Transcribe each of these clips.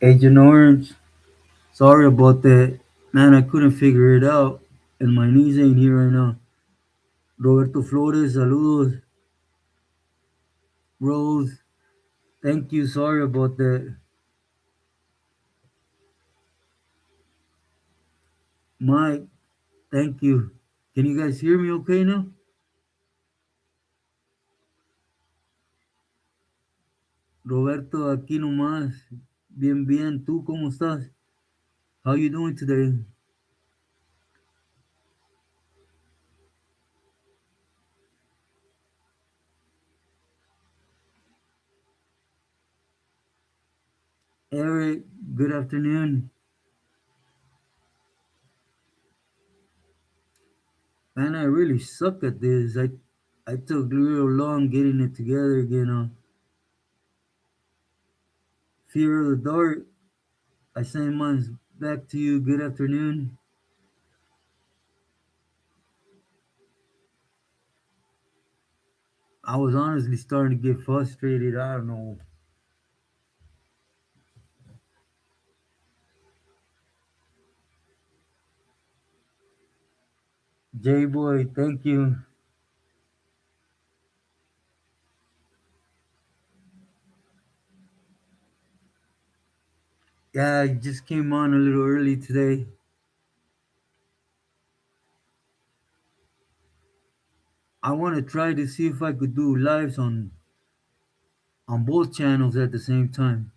Agent Orange, sorry about that. Man, I couldn't figure it out. And my knees ain't here right now. Roberto Flores, saludos. Rose, thank you. Sorry about that. Mike, thank you. Can you guys hear me okay now? Roberto, aquí nomás. Bien, bien. ¿Tú cómo estás? How you doing today? Eric, good afternoon. Man, I really suck at this. I took real long getting it together again. Fear of the Dark. I send mine back to you. Good afternoon. I was honestly starting to get frustrated. I don't know. J Boy, thank you. Yeah, I just came on a little early today. I want to try to see if I could do lives on both channels at the same time.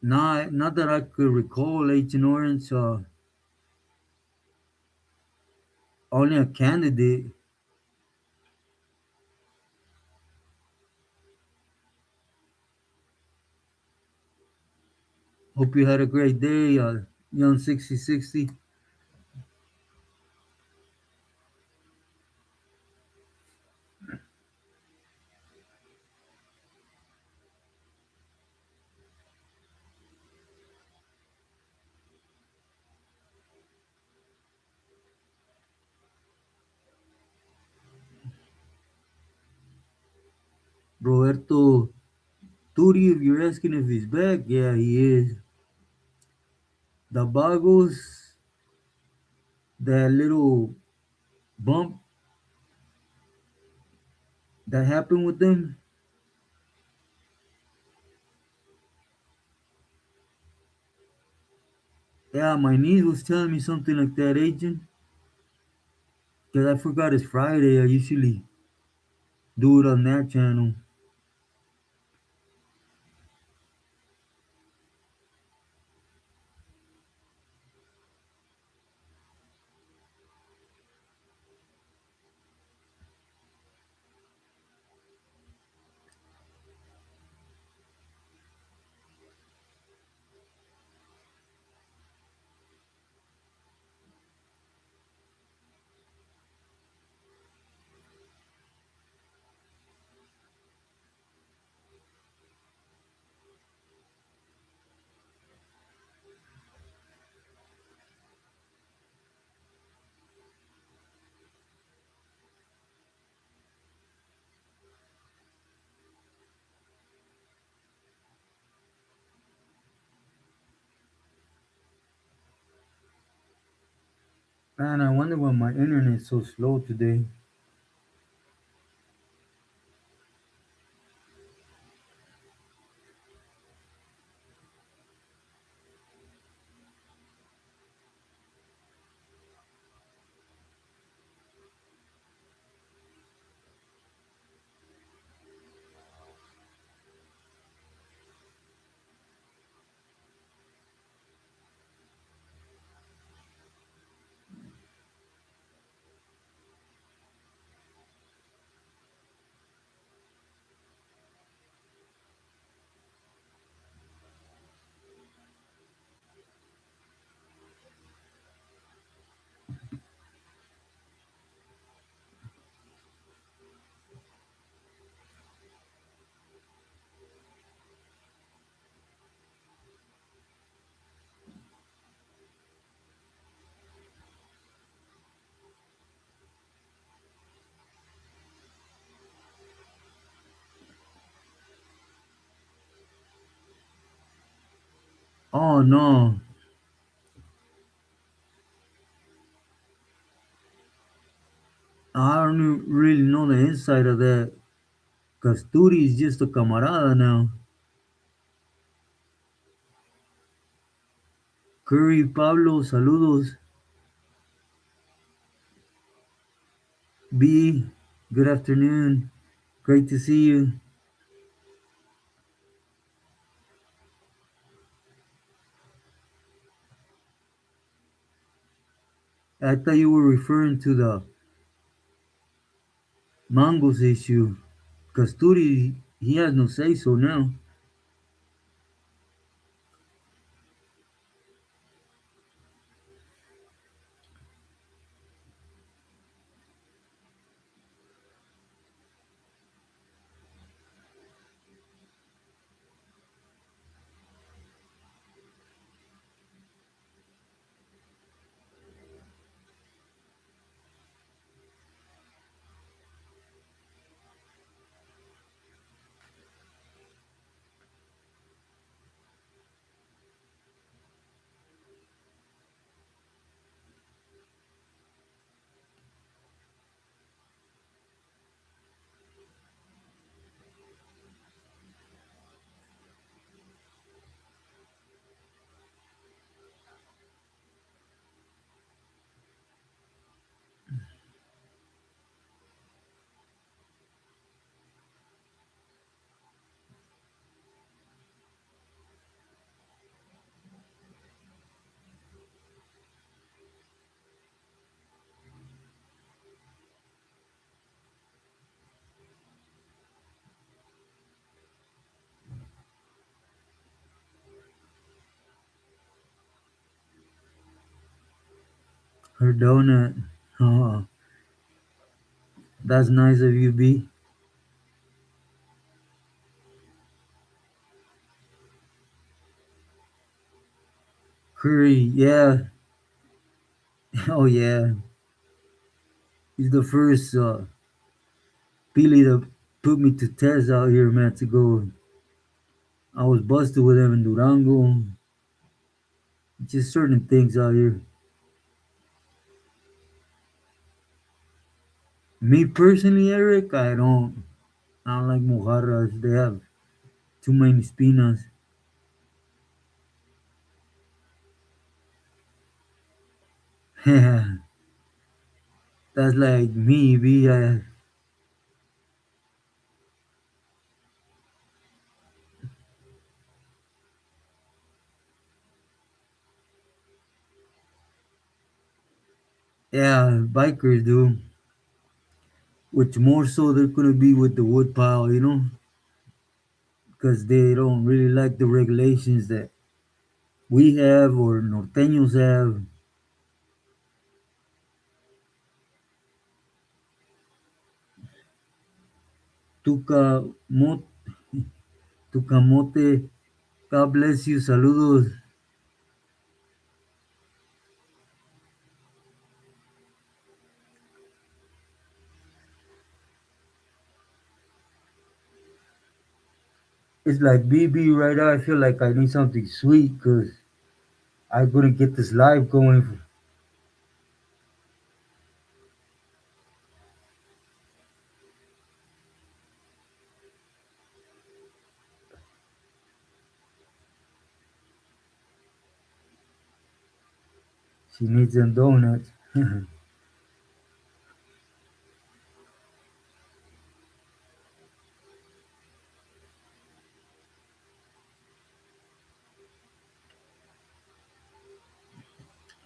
Not that I could recall, Agent Orange. Only a candidate. Hope you had a great day, young 6060. Roberto Turi, if you're asking if he's back, yeah, he is. The Bagos, that little bump that happened with them, yeah, my niece was telling me something like that, Agent. Because I forgot it's Friday. I usually do it on that channel. Man, I wonder why my internet's so slow today. Oh no, I don't really know the inside of that. Kasturi is just a camarada now. Curry, Pablo, saludos. B, good afternoon. Great to see you. I thought you were referring to the Mongols issue. Kasturi, he has no say so now. Her donut. Oh, that's nice of you, B. Curry, yeah. Oh, yeah. He's the first Billy that put me to test out here, man, to go. I was busted with him in Durango. Just certain things out here. Me personally, Eric, I don't like mojarras. They have too many spinas. Yeah, that's like me, B. Yeah, bikers do. Which more so they're gonna be with the wood pile, because they don't really like the regulations that we have or norteños have. Tuca, Tucamote, God bless you, saludos. It's like BB right now. I feel like I need something sweet because I couldn't get this live going. She needs them donuts.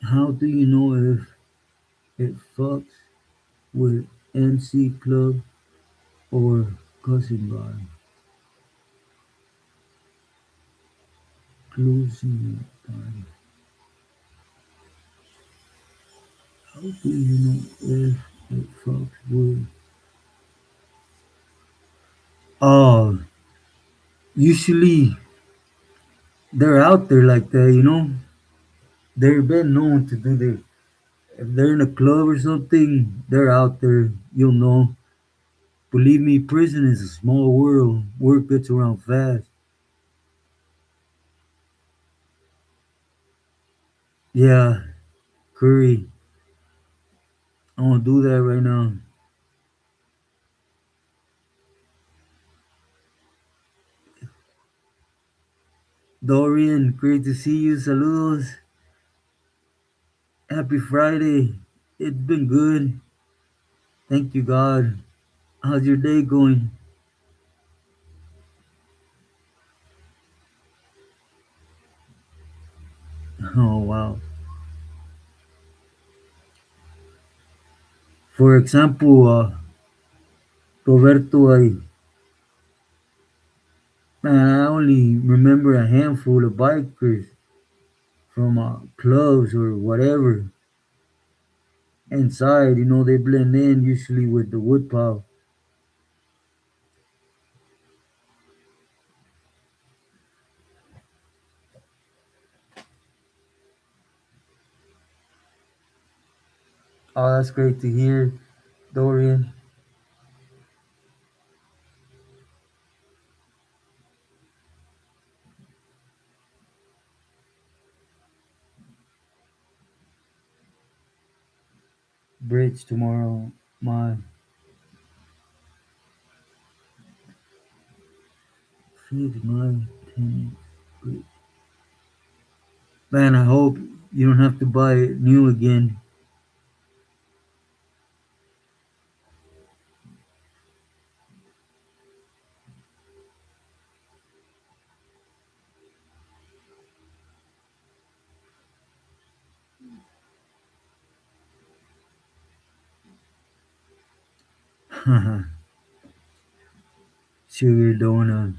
How do you know if it fucks with MC Club or Cousin Bar? Closing time. How do you know if it fucks with? Oh, usually they're out there like that. They've been known to do this. If they're in a club or something, they're out there. You'll know. Believe me, prison is a small world. Word gets around fast. Yeah, curry. I'm gonna do that right now. Dorian, great to see you. Saludos. Happy Friday. It's been good. Thank you, God. How's your day going? Oh, wow. For example, Roberto, I only remember a handful of bikers from clubs or whatever. Inside, they blend in usually with the wood pile. Oh, that's great to hear, Dorian. Bridge tomorrow. My 59, 10. Man, I hope you don't have to buy it new again. Sugar donut.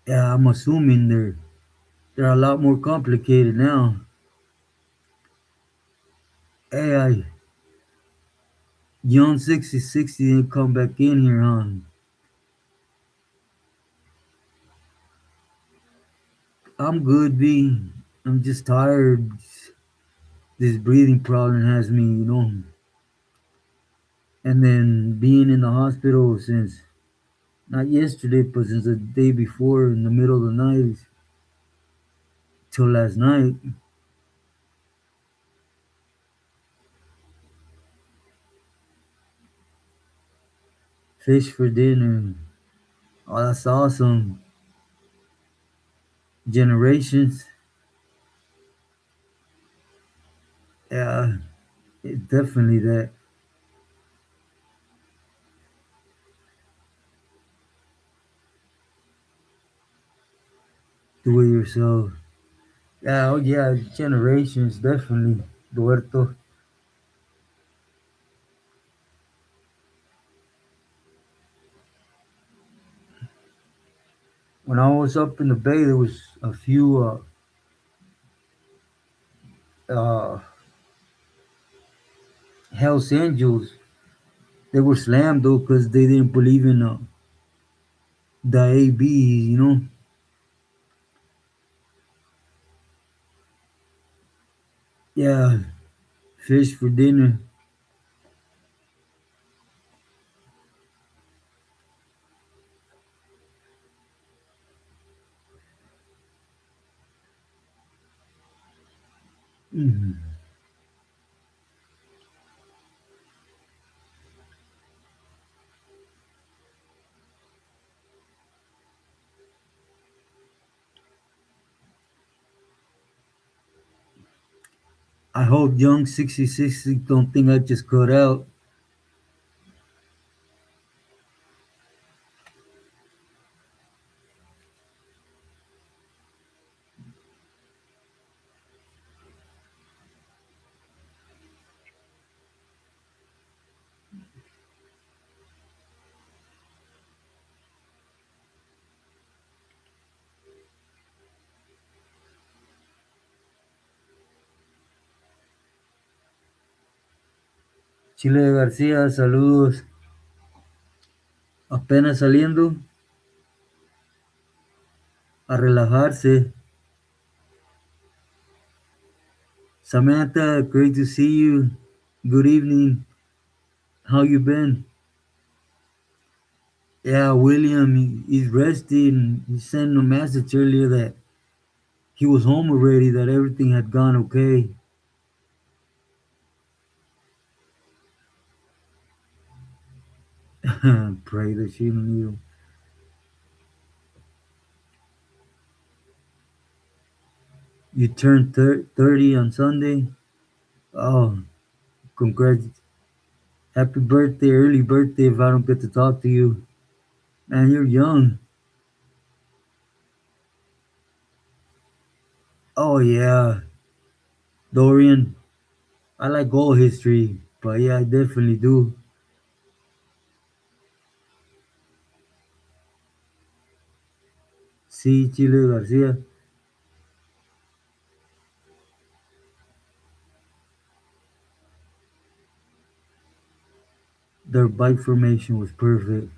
Yeah, I'm assuming they're a lot more complicated now. Hey, Young 6060 didn't come back in here, huh? I'm good, B. I'm just tired. This breathing problem has me. And then being in the hospital since not yesterday, but since the day before, in the middle of the night till last night. Fish for dinner. Oh, that's awesome. Generations. Yeah, it definitely that. Do it yourself. Yeah, oh yeah, generations definitely. Duerto. When I was up in the bay, there was a few uh, Hells Angels. They were slammed though because they didn't believe in the AB. Yeah, fish for dinner. Mhm. I hope Young 66 don't think I just cut out. Chile García, saludos. Apenas saliendo a relajarse. Samantha, great to see you. Good evening. How you been? Yeah, William, he's resting. He sent a message earlier that he was home already, that everything had gone okay. Pray that she don't need him. You turned 30 on Sunday? Oh, congrats. Happy birthday, early birthday if I don't get to talk to you. Man, you're young. Oh, yeah. Dorian, I like all history, but yeah, I definitely do. See, Chile Garcia, their bike formation was perfect.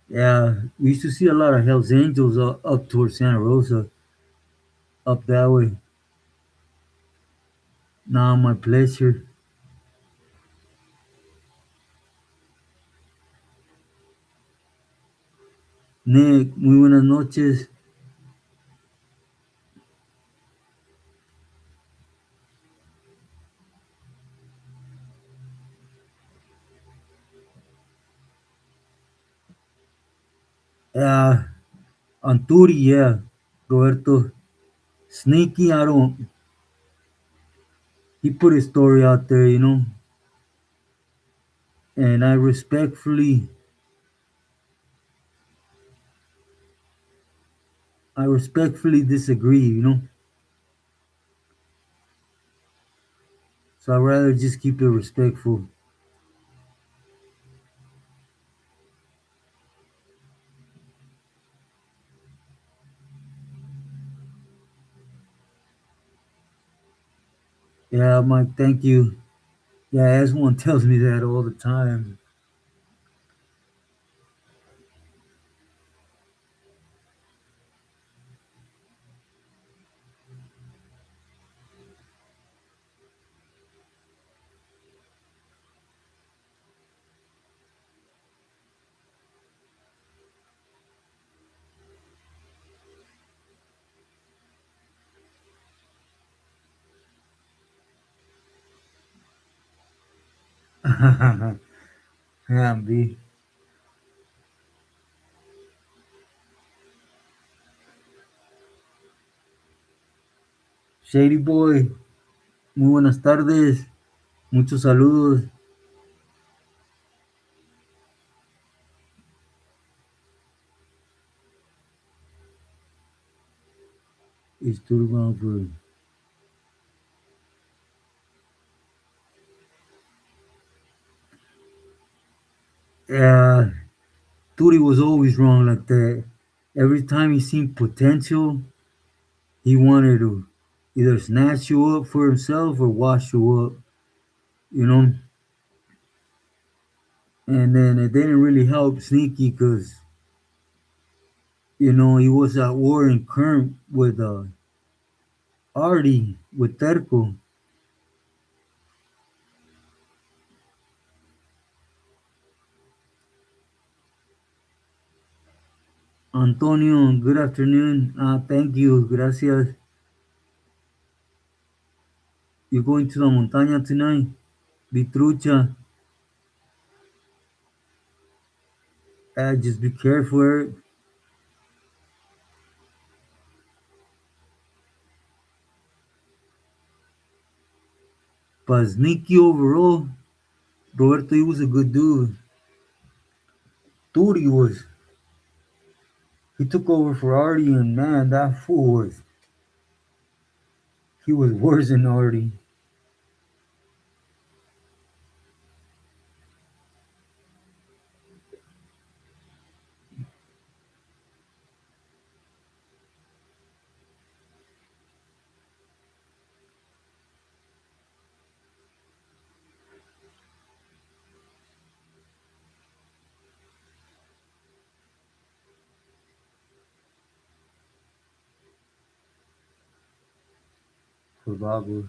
Yeah, we used to see a lot of Hells Angels up towards Santa Rosa, up that way. Nah, my pleasure. Nick, muy buenas noches. Yeah, Anturi, yeah. Roberto. Sneaky, I don't. He put his story out there, and I respectfully disagree. So I'd rather just keep it respectful. Yeah, Mike, thank you. Yeah, everyone tells me that all the time. Yeah, B. Shady Boy, muy buenas tardes. Muchos saludos. It's too for. Yeah, Turi was always wrong like that. Every time he seen potential, he wanted to either snatch you up for himself or wash you up, you know? And then it didn't really help Sneaky because, he was at war in current with Artie, with Terco. Antonio, good afternoon. Thank you, gracias. You going to the montaña tonight? Vitrucha. Just be careful, Eric. But sneaky overall, Roberto, he was a good dude. Dude, he took over for Artie, and man, that fool he was worse than Artie. For Babu.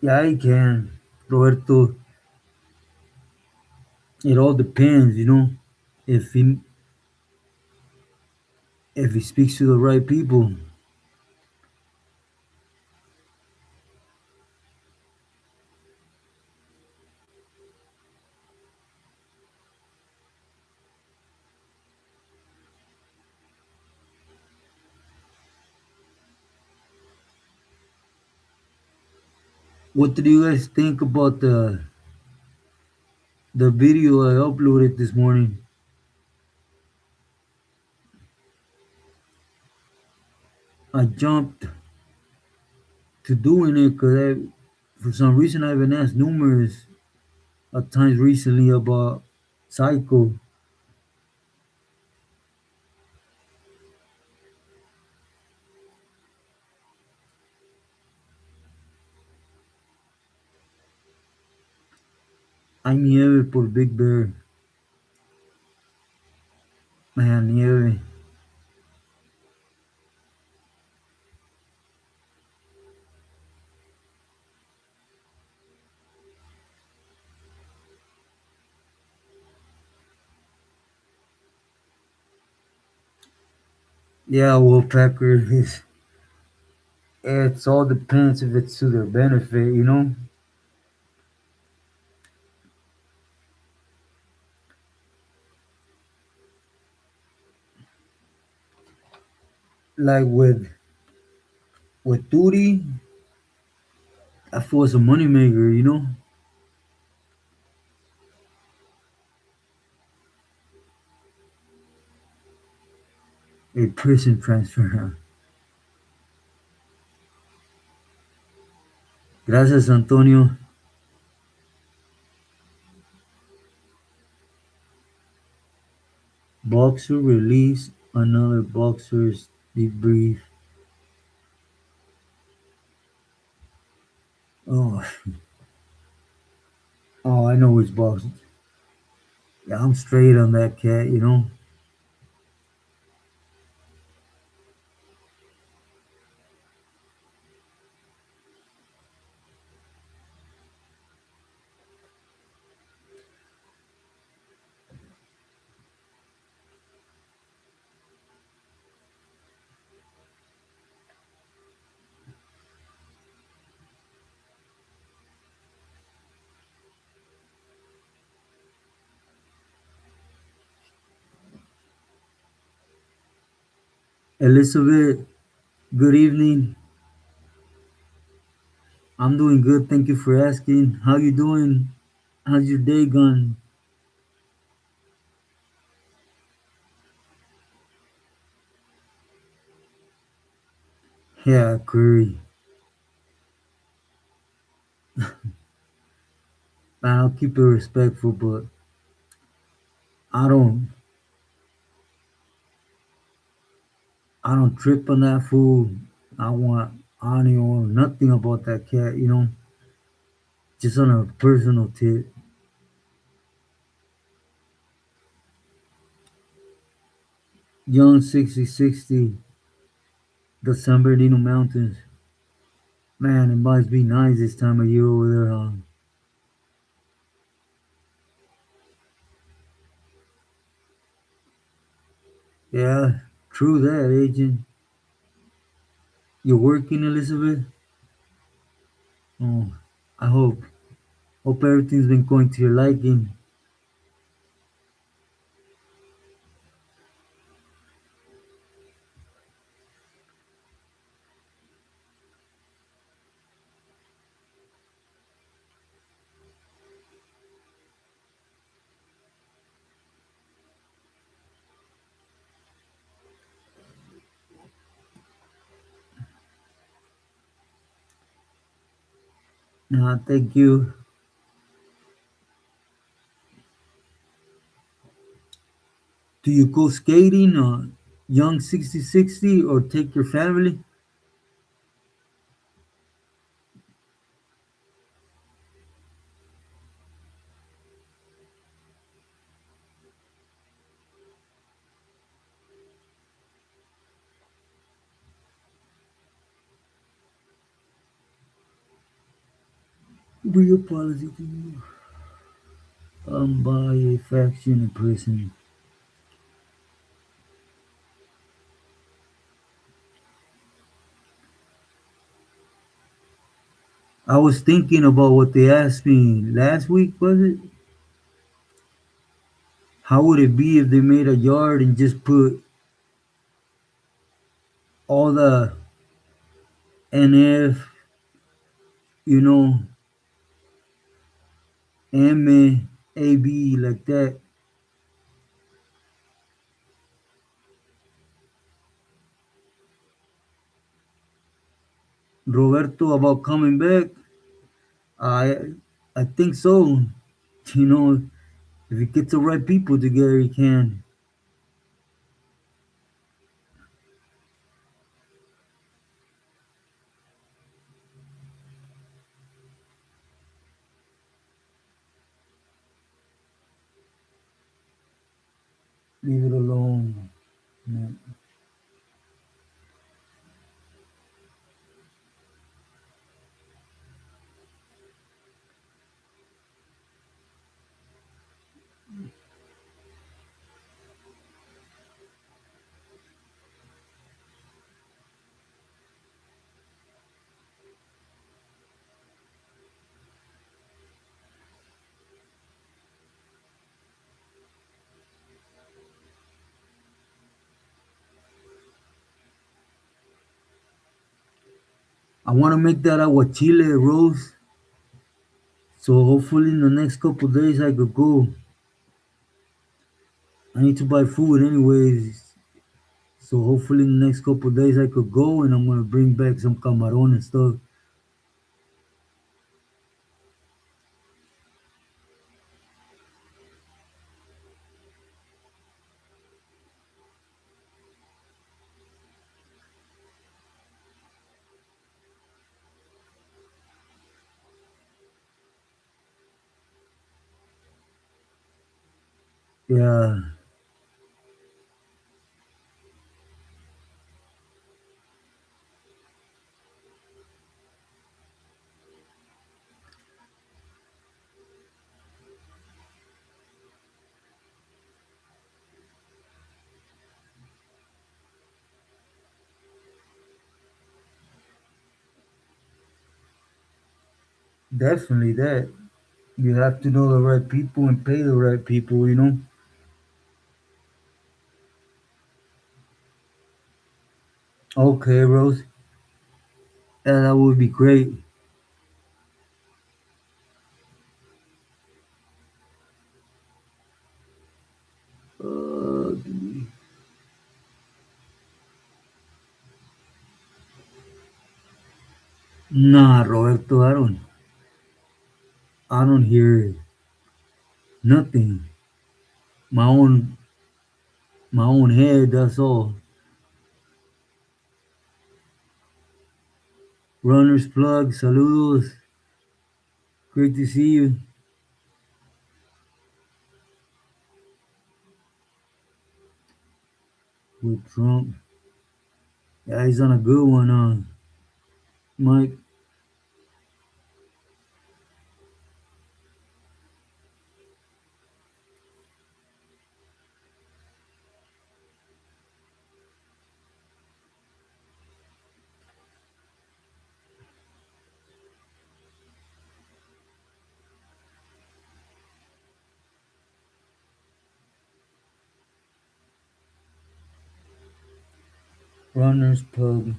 Yeah, I can. Roberto, it all depends, you know. If he if he speaks to the right people. What did you guys think about the video I uploaded this morning? I jumped to doing it because for some reason I've been asked numerous times recently about Psycho. Hay nieve por Big Bear. Man, nieve. Yeah, Woodpecker is. It's all depends if it's to their benefit, you know. Like with Duty, that fool was a moneymaker, you know. A prison transfer. Gracias, Antonio. Boxer release another boxer's debrief. Oh, oh, I know which boxer. Yeah, I'm straight on that cat, you know. Elizabeth, good evening. I'm doing good. Thank you for asking. How you doing? How's your day gone? Yeah, Curry. Man, I'll keep it respectful, but I don't, I don't trip on that fool. I want honor or nothing about that cat, you know. Just on a personal tip. Young 6060, the San Bernardino Mountains. Man, it must be nice this time of year over there, huh? Yeah, true that, agent. You're working, Elizabeth? Oh, I hope everything's been going to your liking. Thank you. Do you go skating on Young 6060 or take your family? Real apology to you. By a faction in prison. I was thinking about what they asked me last week, was it? How would it be if they made a yard and just put all the NF, you know, M, AB like that? Roberto about coming back? I I think so. You know, if he gets the right people together, he can. Leave it alone. Man. I want to make that aguachile roast. So hopefully in the next couple days I could go. I need to buy food anyways. So hopefully in the next couple days I could go and I'm gonna bring back some camaron and stuff. Yeah, definitely that. You have to know the right people and pay the right people, you know? Okay, Rose. Yeah, that would be great. Uh, nah, Roberto, I don't hear nothing. My own, my own head, that's all. Runners plug, saludos. Great to see you with Trump. Yeah, he's on a good one, Mike. Runners plug.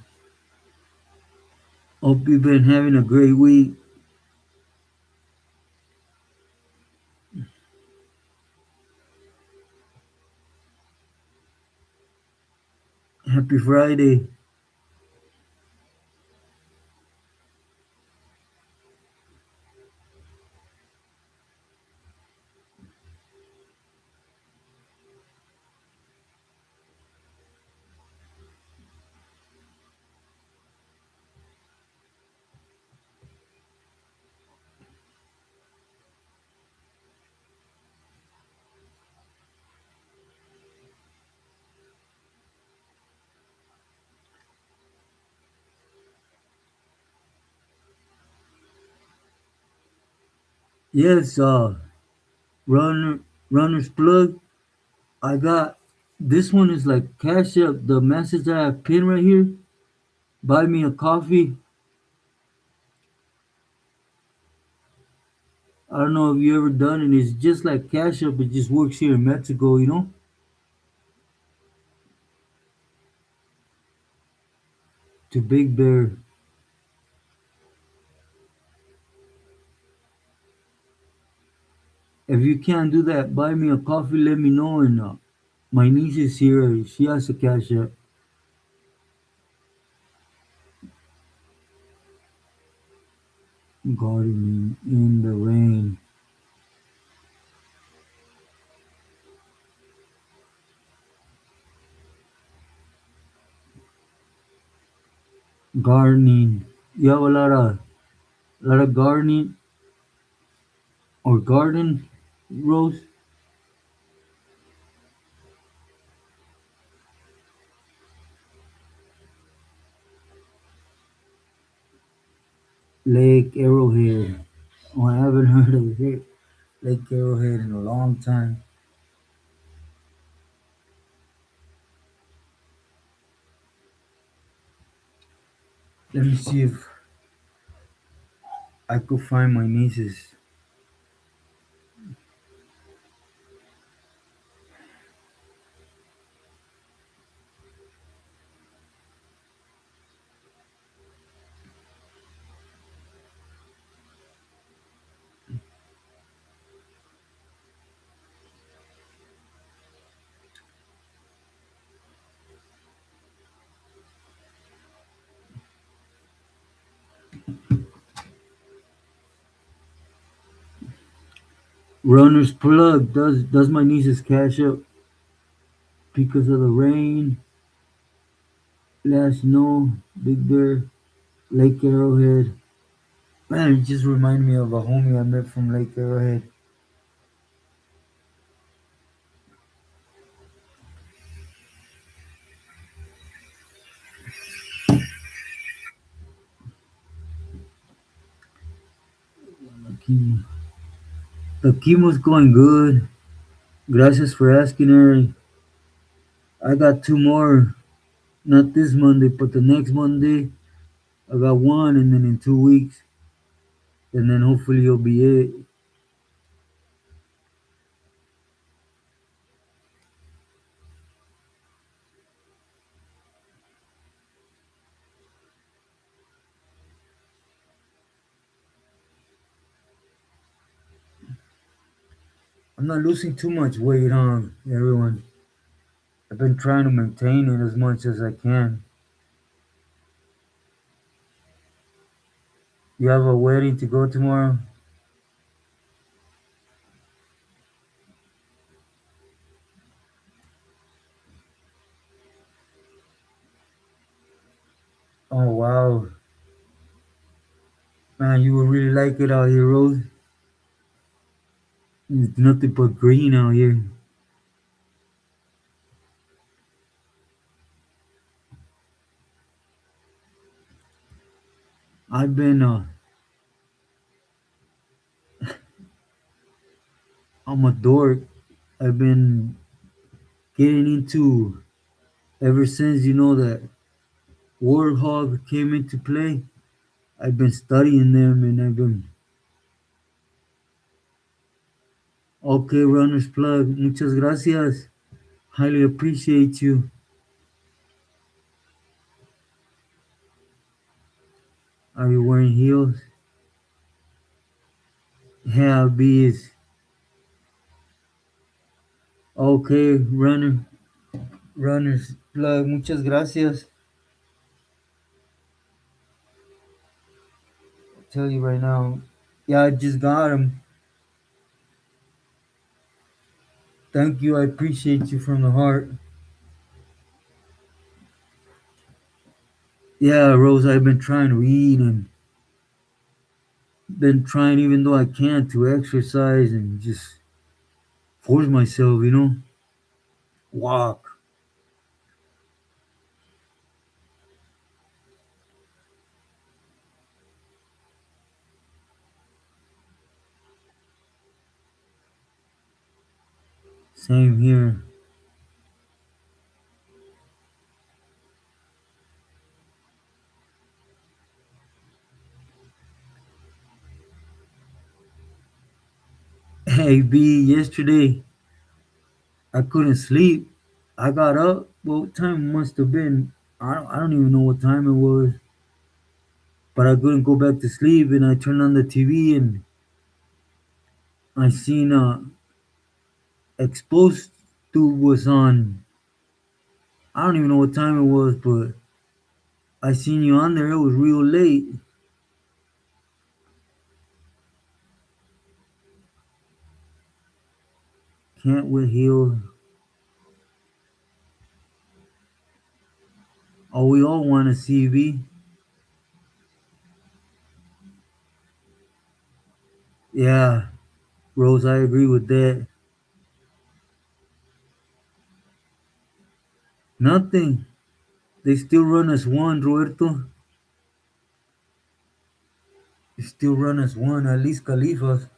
Hope you've been having a great week. Happy Friday. Yes, runner's plug. I got this one is like cash up. The message that I have pinned right here. Buy me a coffee. I don't know if you ever done it. It's just like cash up. It just works here in Mexico. To Big Bear. If you can't do that, buy me a coffee. Let me know. And my niece is here. She has a cash up. Gardening in the rain. Gardening. You have a lot of gardening or garden, Rose. Lake Arrowhead. Oh, I haven't heard of it. Lake Arrowhead in a long time. Let me see if I could find my nieces. Runner's plug. Does my nieces cash up because of the rain? Last snow. Big Bear. Lake Arrowhead. Man, it just reminded me of a homie I met from Lake Arrowhead. The chemo. The chemo's going good. Gracias for asking her. I got two more. Not this Monday, but the next Monday. I got one, and then in 2 weeks, and then hopefully you'll be it. I'm not losing too much weight, huh, everyone? I've been trying to maintain it as much as I can. You have a wedding to go tomorrow? Oh wow, man, you would really like it out here, Rose. It's nothing but green out here. I've been, I'm a dork. I've been getting into ever since that Warthog came into play. I've been studying them, and I've been okay. Runner's plug. Muchas gracias. Highly appreciate you. Are you wearing heels? Yeah, bees. Okay, runner's plug. Muchas gracias. I'll tell you right now. Yeah, I just got him. Thank you. I appreciate you from the heart. Yeah, Rose, I've been trying to eat and been trying, even though I can't, to exercise and just force myself. Walk. Same here. Hey B, yesterday I couldn't sleep. I got up. Well, what time must have been? I don't even know what time it was. But I couldn't go back to sleep, and I turned on the TV and I seen Exposed Dude was on. I don't even know what time it was, but I seen you on there. It was real late. Can't with heal. Oh, we all want a CV. Yeah, Rose, I agree with that. Nothing. They still run us one, Roberto. They still run us one. At least Califas.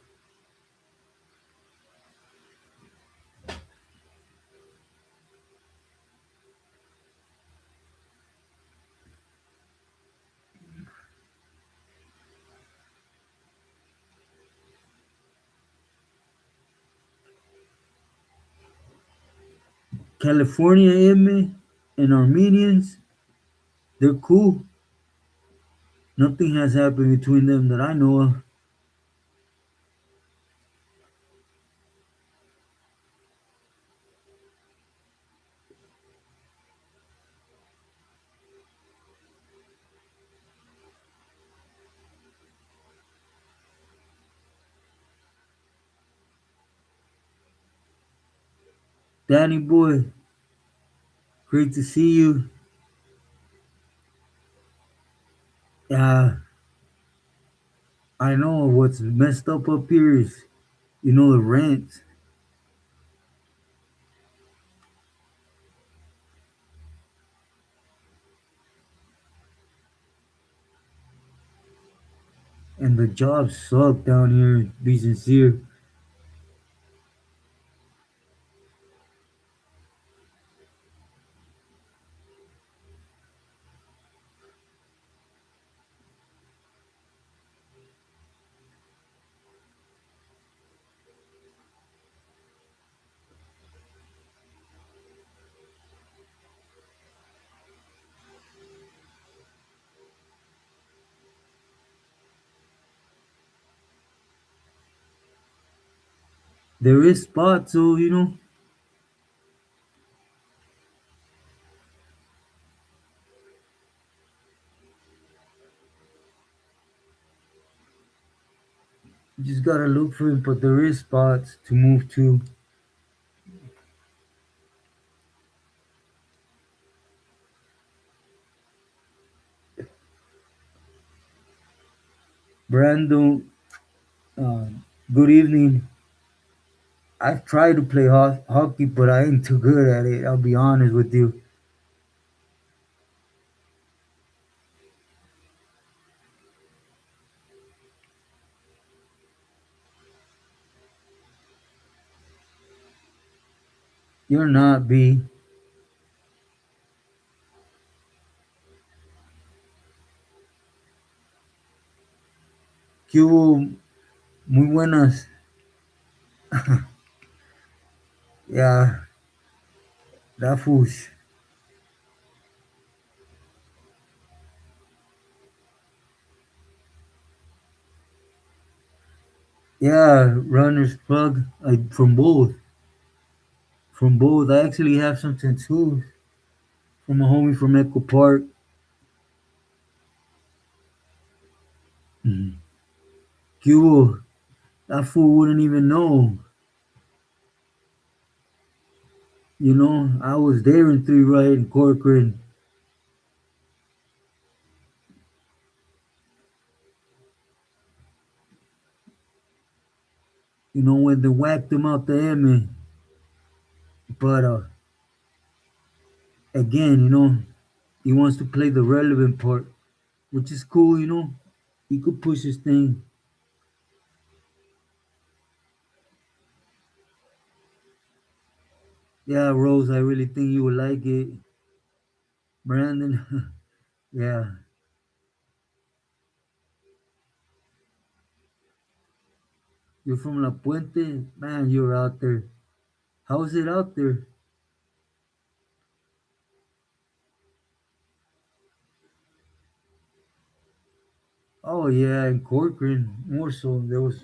California M and Armenians, they're cool. Nothing has happened between them that I know of. Danny boy, great to see you. Yeah, I know what's messed up here is, the rent and the jobs suck down here. Be sincere. There is spots, so you just gotta look for it. But there is spots to move to. Brando, uh, good evening. I've tried to play hockey, but I ain't too good at it. I'll be honest with you. You're not B. Que hubo? Muy buenas. Yeah, Rafus. Yeah, runner's plug. From both. From both. I actually have some tattoos from a homie from Echo Park. Mhm. Que hubo? That fool wouldn't even know. I was there in Three Right in Corcoran. When they whacked him out the M. But again, he wants to play the relevant part, which is cool. He could push his thing. – Yeah, Rose, I really think you would like it. Brandon, yeah, you're from La Puente? Man, you're out there. How's it out there? Oh yeah, in Corcoran, more so. There was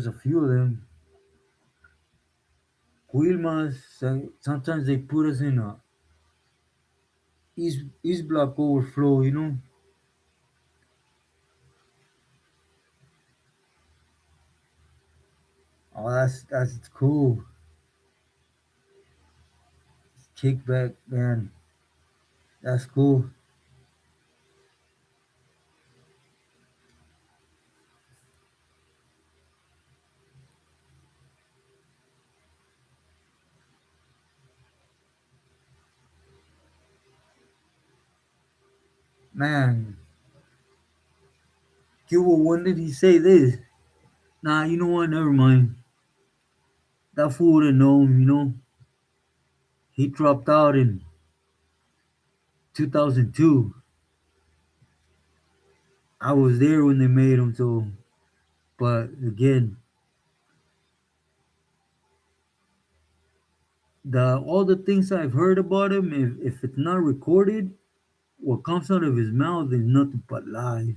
a few of them. Quilmas, sometimes they put us in a east block overflow, you know? Oh, that's cool. Kickback, man. That's cool. Man, Cuba, when did he say this? Nah, you know what? Never mind. That fool would have known, you know? He dropped out in 2002. I was there when they made him, so. But again, the all the things I've heard about him, if it's not recorded, what comes out of his mouth is nothing but lies.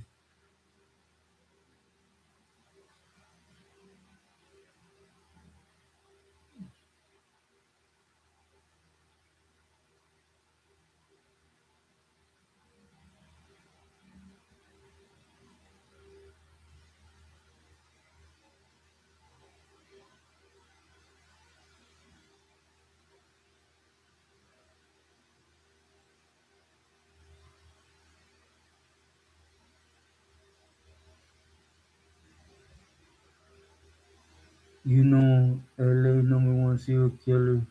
You know, LA number one serial killer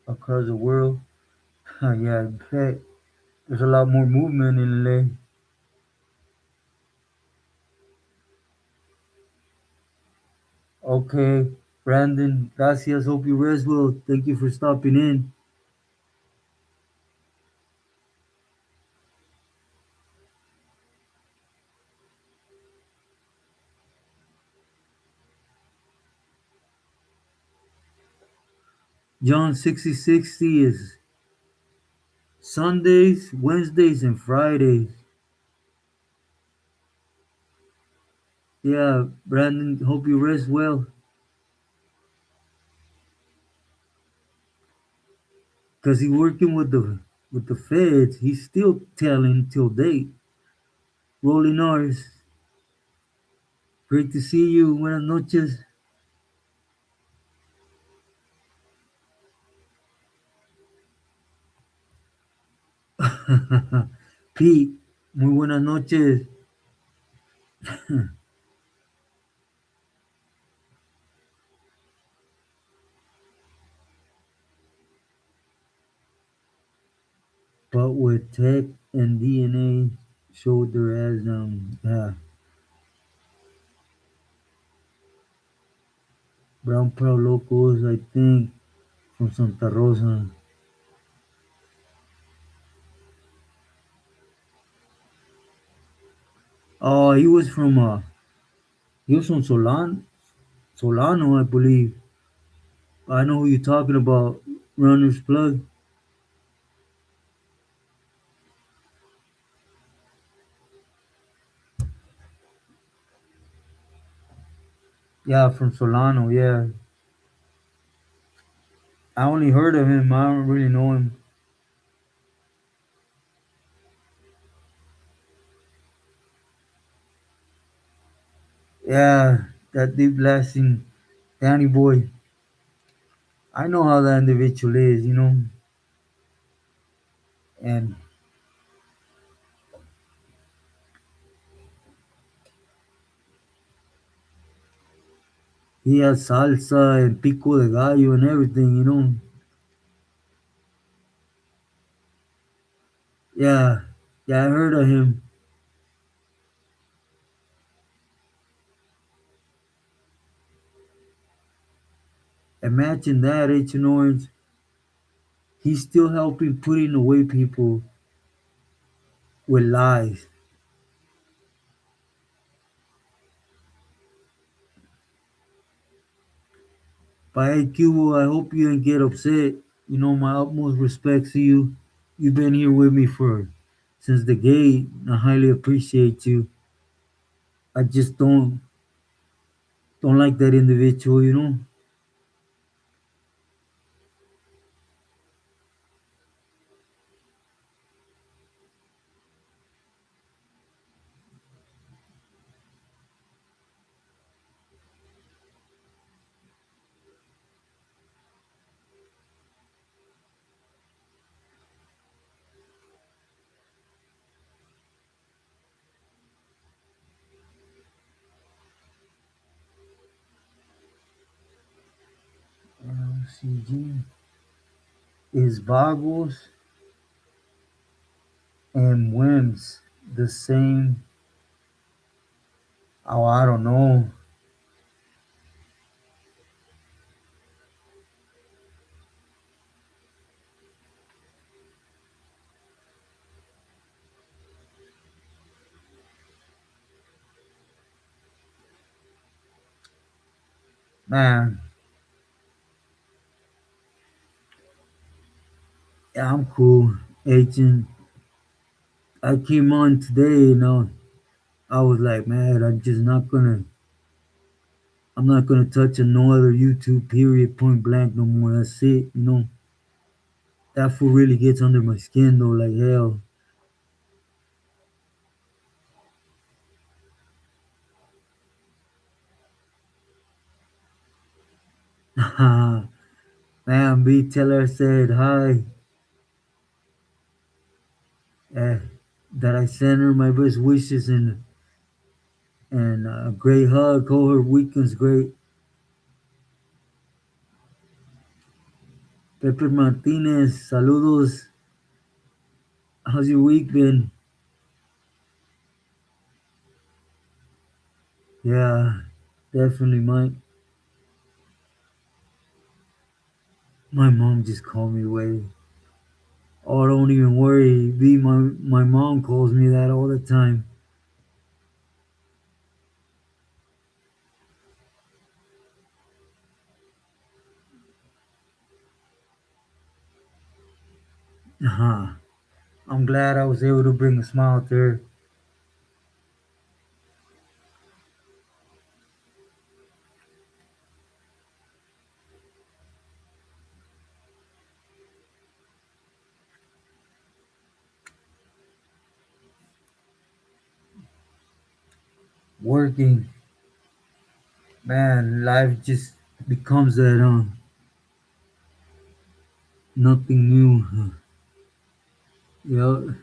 across the world. Yeah, I bet. There's a lot more movement in LA. Okay, Brandon, gracias. Hope you rest well. Thank you for stopping in. John 6060 is Sundays, Wednesdays, and Fridays. Yeah, Brandon, hope you rest well. Cause he working with the feds. He's still telling till date. Rolling R's. Great to see you. Buenas noches. Pete, muy buenas noches. But with tech and DNA showed their ass yeah, brown proud locals, I think, from Santa Rosa. Oh, he was from Solano, I believe. I know who you're talking about. Runner's Plug. Yeah, from Solano. Yeah, I only heard of him. I don't really know him. Yeah, that deep blasting Danny boy. I know how that individual is, and he has salsa and pico de gallo and everything. Yeah, yeah, I heard of him. Imagine that, Agent Orange. He's still helping putting away people with lies. But hey, Cubo, I hope you didn't get upset. You know, my utmost respect to you. You've been here with me for since the gate. I highly appreciate you. I just don't like that individual, you know? LCG is Vagos and Wims the same? Oh, I don't know. Man, yeah, I'm cool. Agent, I came on today, you know. I was like, man, I'm not gonna touch on no other YouTube period point blank no more. That's it, you know. That fool really gets under my skin though, like hell. Man, B Teller said hi. Uh, that I send her my best wishes and a great hug. Hope her weekend's great. Pepe Martinez, saludos. How's your week been? Yeah, definitely. My mom just called me away. Oh, don't even worry. B, my mom calls me that all the time. Uh-huh. I'm glad I was able to bring a smile to her. Working, man, life just becomes that nothing new. You know,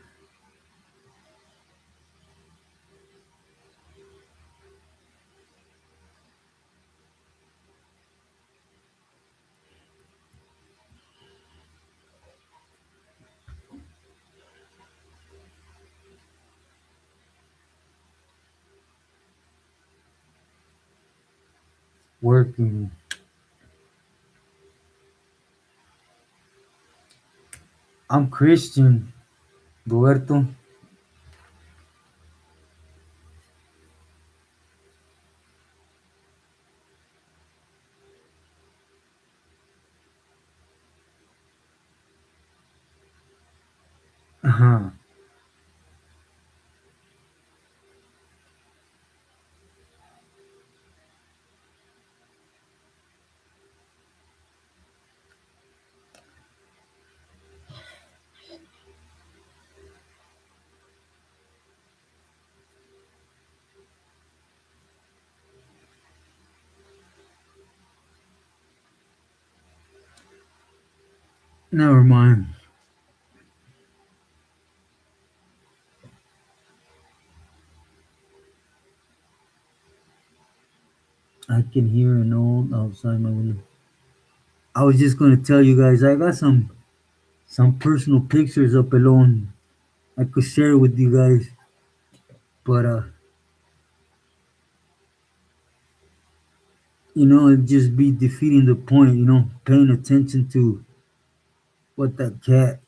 working. I'm Christian, Roberto. Uh-huh. Never mind. I can hear an old outside my window. I was just gonna tell you guys I got some personal pictures up alone. I could share with you guys, but it'd just be defeating the point, paying attention to what that cat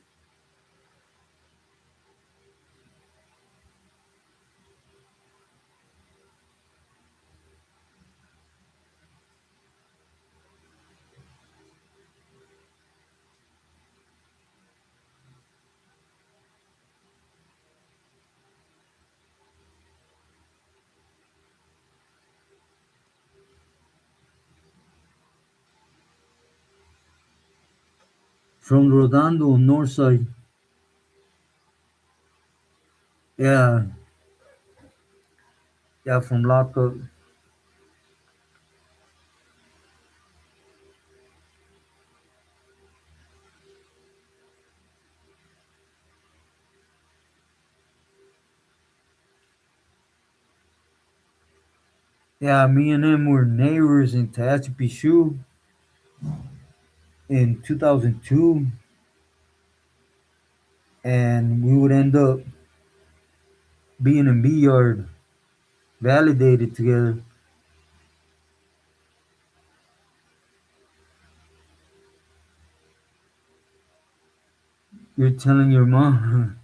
from Rodando, north side. Yeah, yeah, from lockup. Yeah, me and him were neighbors in Tehachapi Shoe in 2002, and we would end up being in B yard, validated together. You're telling your mom.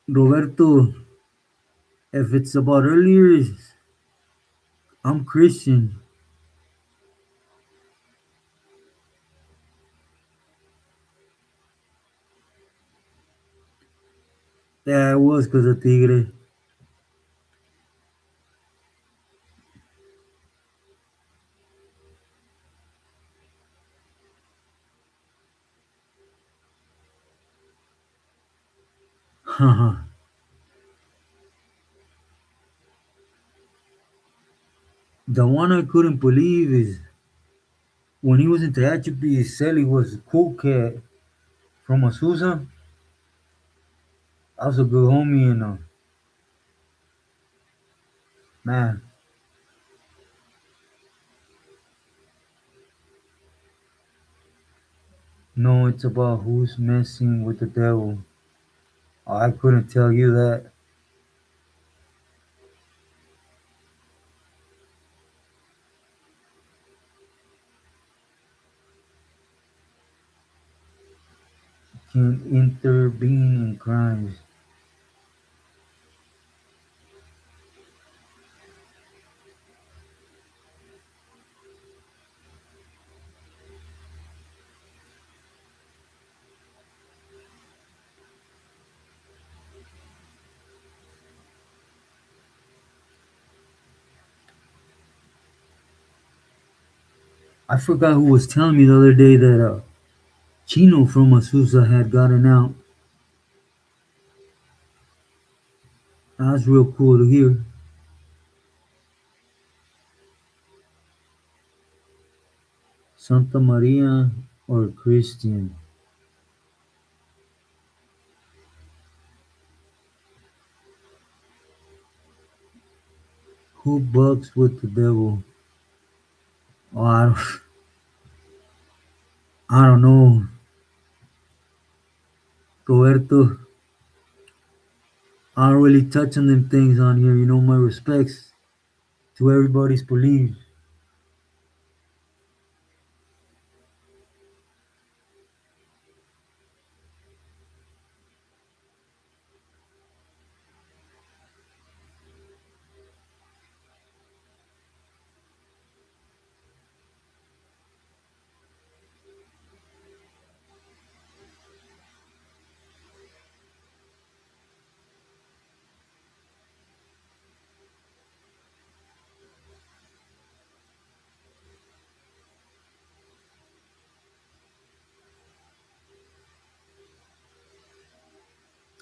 Roberto, if it's about early years, I'm Christian. Yeah, it was because of Tigre. The one I couldn't believe is when he was in Tehachapi, he said he was a cool cat from Azusa. I was a good homie, and man, no, it's about who's messing with the devil. I couldn't tell you that. Can intervene in crimes. I forgot who was telling me the other day that Chino from Azusa had gotten out. That's real cool to hear. Santa Maria or Christian? Who bucks with the devil? Oh, I don't know. Roberto, I don't really touch on them things on here. My respects to everybody's beliefs.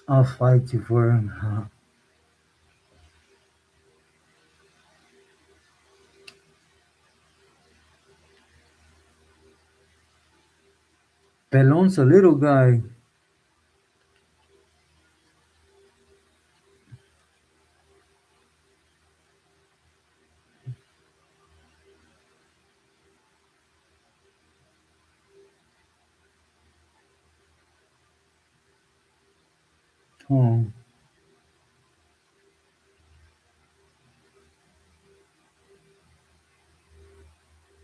I'll fight you for him. Pelon's a little guy. Oh,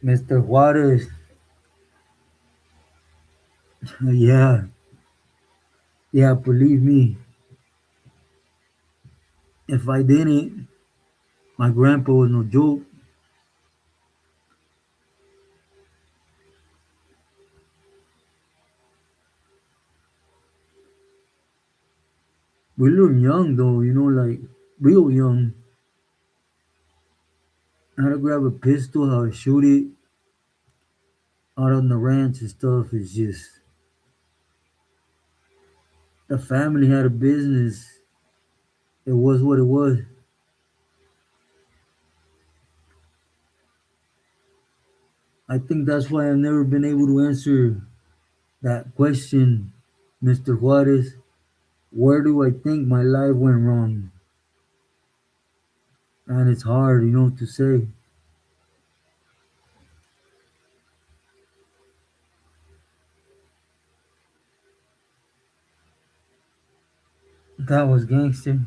Mr. Juarez. Yeah, yeah, believe me. If I didn't, my grandpa was no joke. We were young though, like real young. How to grab a pistol, how to shoot it out on the ranch and stuff is just the family had a business. It was what it was. I think that's why I've never been able to answer that question, Mr. Juarez. Where do I think my life went wrong? And it's hard, to say. That was gangster.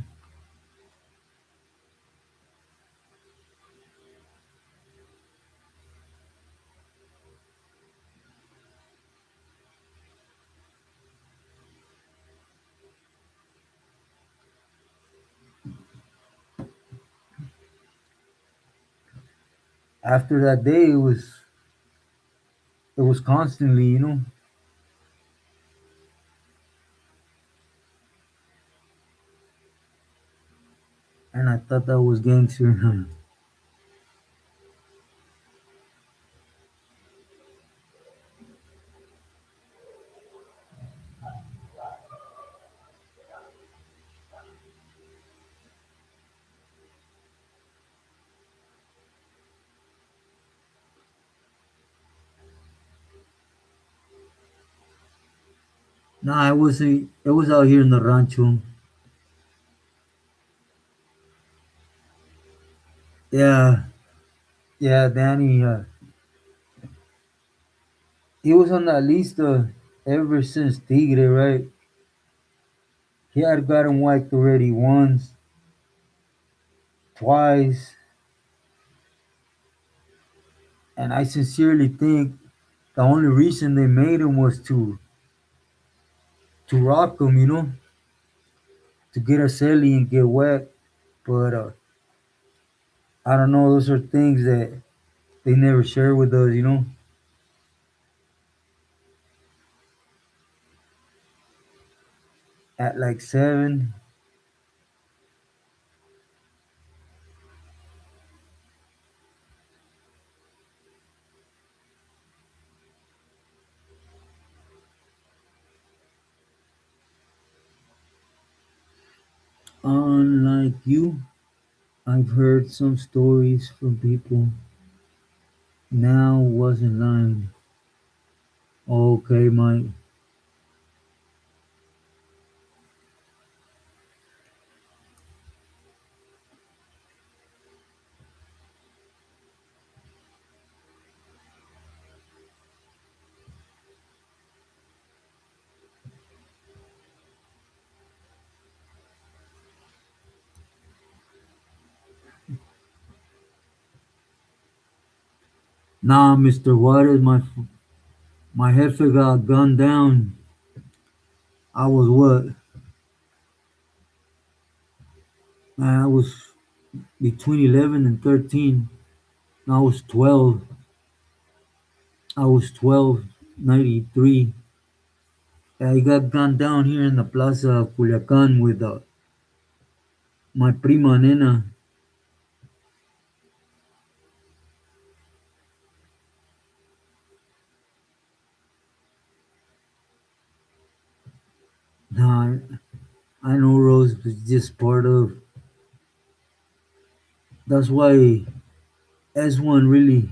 After that day, it was constantly, and I thought that was gangster. Nah, it was out here in the rancho. Yeah, yeah, Danny. He was on that lista ever since Tigre, right? He had gotten whacked already once, twice, and I sincerely think the only reason they made him was to rock him, to get a celly and get whacked. But I don't know. Those are things that they never share with us. At like 7, unlike you, I've heard some stories from people now wasn't lying. Okay, Mike. Nah, Mr. Juarez, my heifer got gunned down. I was what? Man, I was between 11 and 13. I was 12. I was 12, 93. I got gunned down here in the plaza of Culiacan with my prima nena. Nah, I know Rose was just part of. That's why S1 really,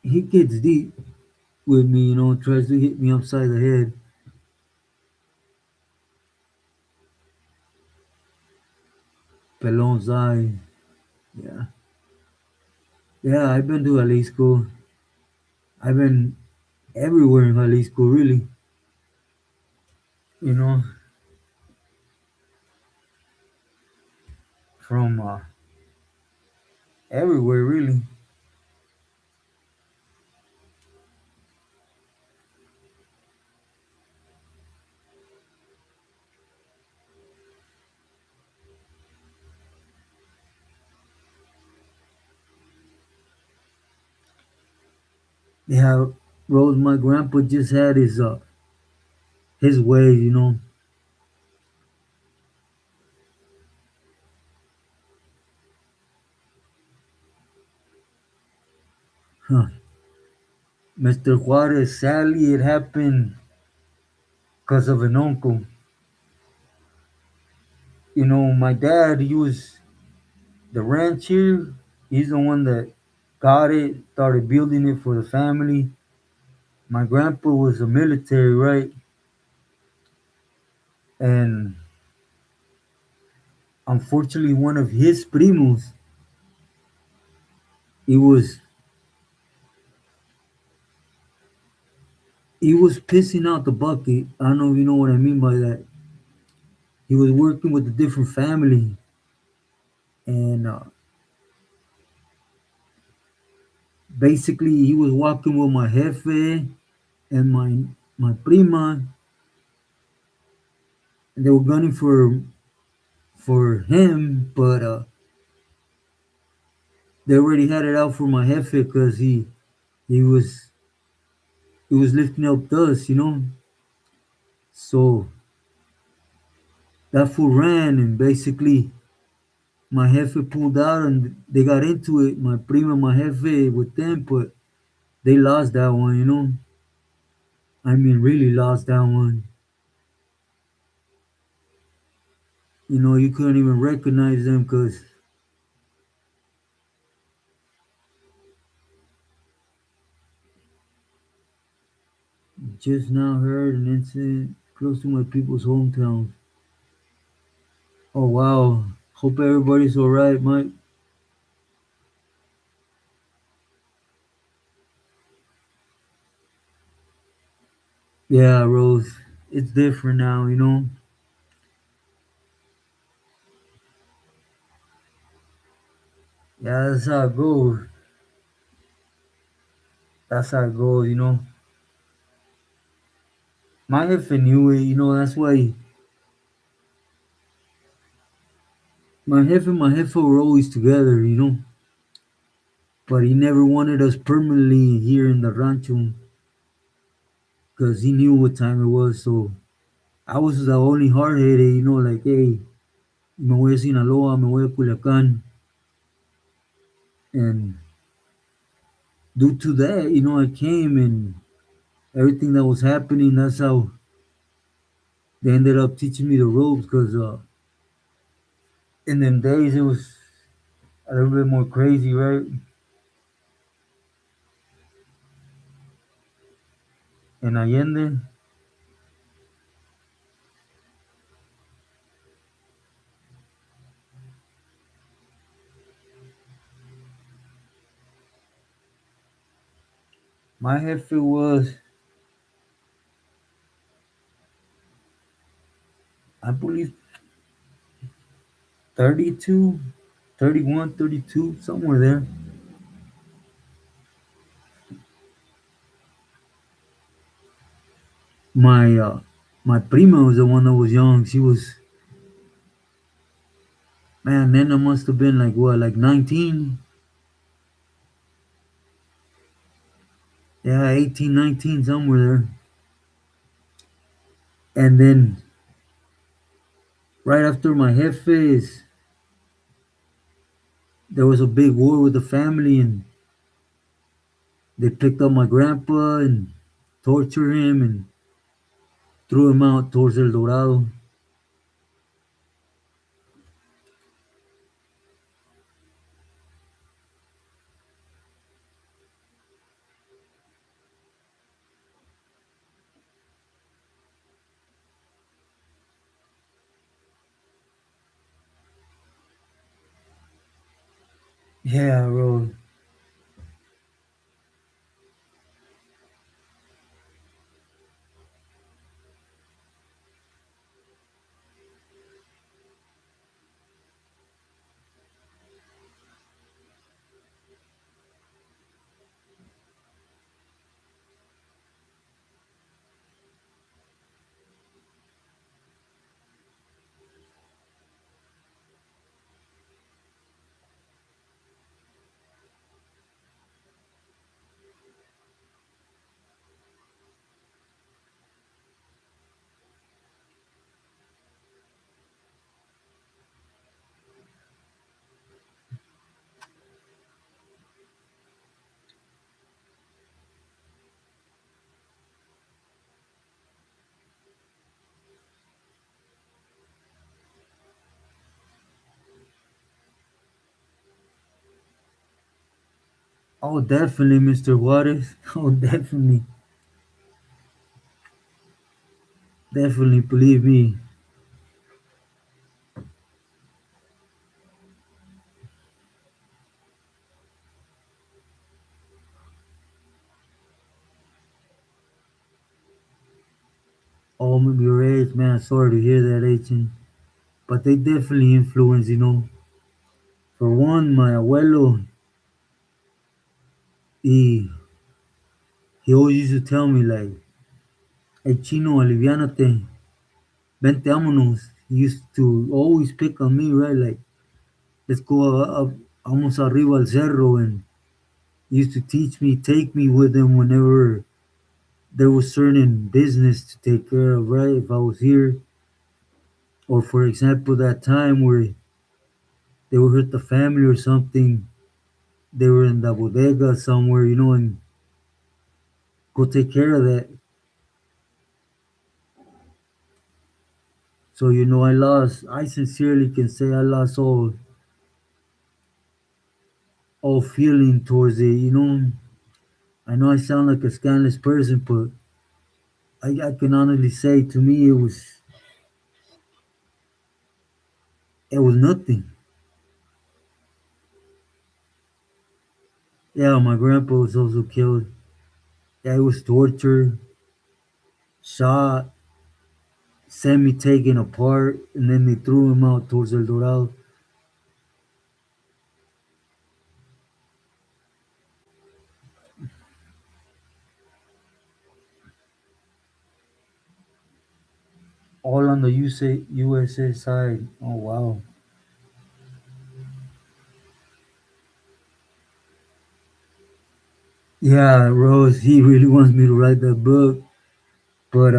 he gets deep with me, tries to hit me upside the head. Pelon's eye. Yeah. Yeah, I've been to Jalisco. I've been everywhere in Jalisco, really. you know, from everywhere really. Yeah, Rose, my grandpa just had his way, you know. Huh. Mr. Juarez, sadly, it happened because of an uncle. You know, my dad, he was the rancher. He's the one that got it, started building it for the family. My grandpa was a military, right? And unfortunately, one of his primos, he was he was pissing out the bucket. I don't know if you know what I mean by that. He was working with a different family, and basically he was walking with my jefe and my prima, and they were gunning for him, but they already had it out for my jefe because he was he was lifting up dust, you know. So that fool ran, and basically my jefe pulled out, and they got into it. My prima, my jefe with them, but they lost that one, you know. I mean, really lost that one. You know, you couldn't even recognize them because just now heard an incident close to my people's hometown. Oh wow. Hope everybody's alright, Mike. Yeah, Rose. It's different now, you know. Yeah, that's how it goes. That's how it goes, you know. My jefe knew it, you know, that's why my jefe and my jefe were always together, you know. But he never wanted us permanently here in the rancho because he knew what time it was. So I was the only hard headed, you know, like, hey, me voy a Sinaloa, me voy a Culiacan. And due to that, you know, I came and everything that was happening, that's how they ended up teaching me the ropes because in them days it was a little bit more crazy, right? And Allende, my jefe was, I believe, 32, 31, 32, somewhere there. My prima was the one that was young. She was, man, Nena must have been like what, like 19? Yeah, 18, 19, somewhere there. And then right after my jefes, there was a big war with the family, and they picked up my grandpa and tortured him and threw him out towards El Dorado. Yeah, bro. Oh, definitely, Mr. Juarez. Oh, definitely, definitely. Believe me. Oh, your age, man. Sorry to hear that, Agent. But they definitely influence. For one, my abuelo, he he always used to tell me like, "Hey, Chino, aliviánate, vente, vámonos." He used to always pick on me, right? Like, let's go up, vamos arriba al cerro, and he used to teach me, take me with him whenever there was certain business to take care of, right? If I was here, or for example, that time where they would hurt the family or something, they were in the bodega somewhere, and go take care of that. So, I sincerely can say I lost all feeling towards it. I know I sound like a scandalous person, but I can honestly say to me it was nothing. Yeah, my grandpa was also killed. Yeah, he was tortured, shot, semi-taken apart, and then they threw him out towards El Dorado. All on the USA side. Oh, wow. Yeah, Rose, he really wants me to write that book. But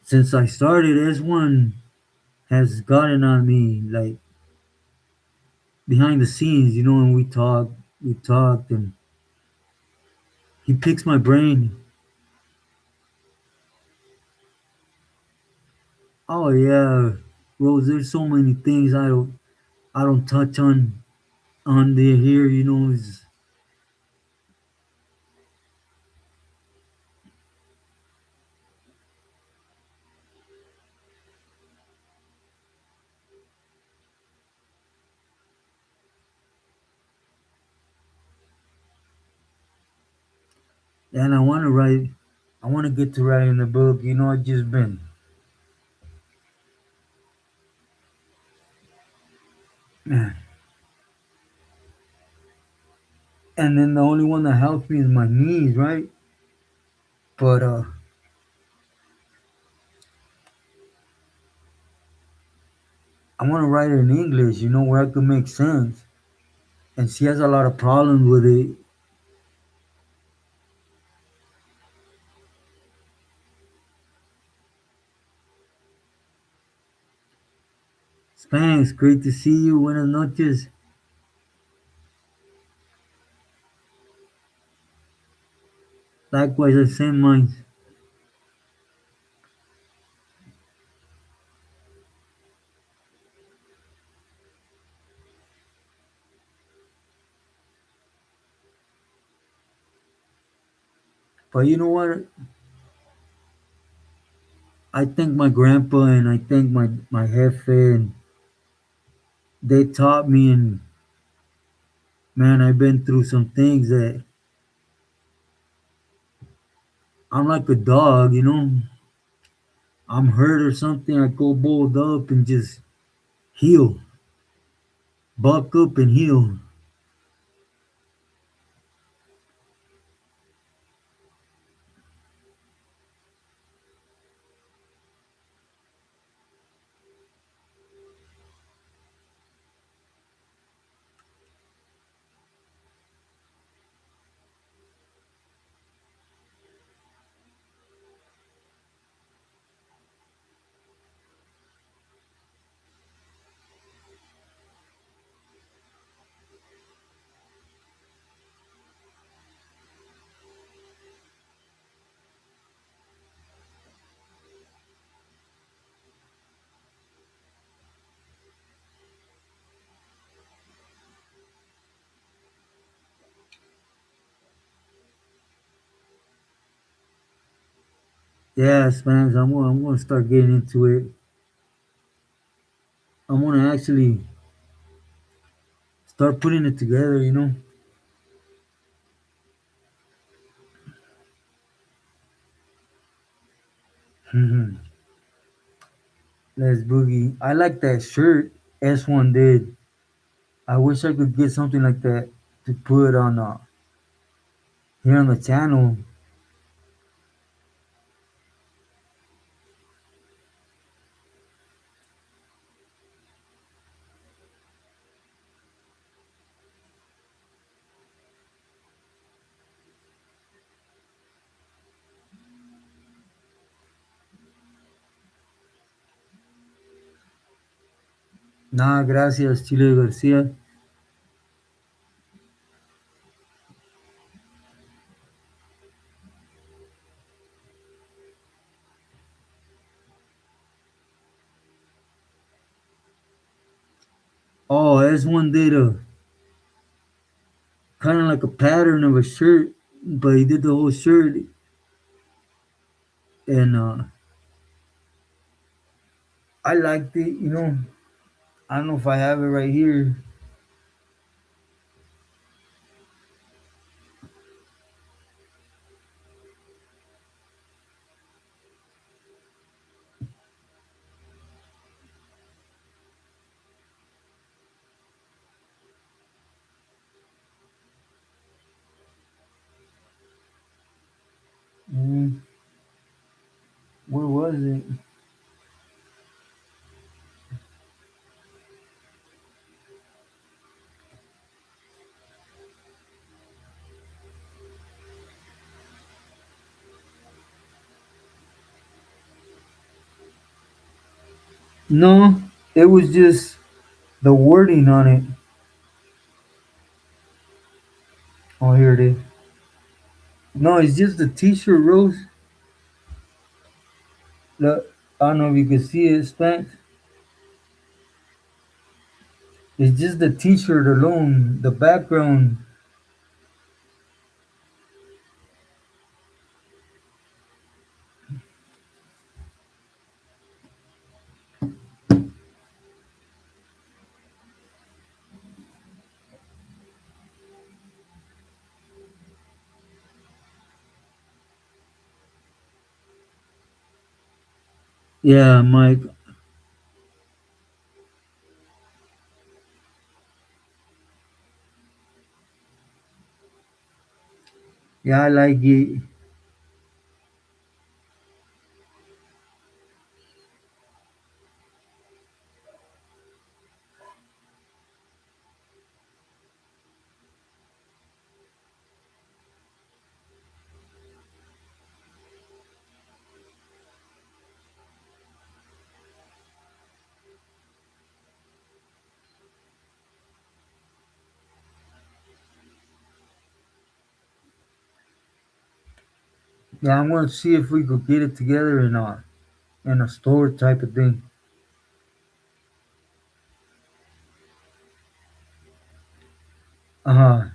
since I started, S1 has gotten on me, like, behind the scenes, and we talked, and he picks my brain. Oh, yeah, Rose, there's so many things I don't touch on the here, and I want to get to writing the book. I've just been, man. And then the only one that helps me is my knees, right? But I want to write it in English, where I could make sense. And she has a lot of problems with it. Thanks, great to see you. Buenas noches. Likewise, I send mine. But you know what? I thank my grandpa and I thank my jefe, and they taught me. And man, I've been through some things that I'm like a dog. I'm hurt or something, I go bold up and just heal, buck up and heal. Yeah, Spanish. I'm gonna start getting into it. I'm gonna actually start putting it together. Let's boogie. I like that shirt S1 did. I wish I could get something like that to put on here on the channel. Nah, gracias, Chile Garcia. Oh, S1 did a kind of like a pattern of a shirt, but he did the whole shirt, and I liked it. I don't know if I have it right here. Mm, where was it? No, it was just the wording on it. Oh, here it is. No, it's just the T-shirt, Rose. Look, I don't know if you can see it, Spanx. It's just the T-shirt alone. The background. Yeah, Mike. Yeah, I like it. Yeah, I'm gonna see if we could get it together in a store type of thing. Uh,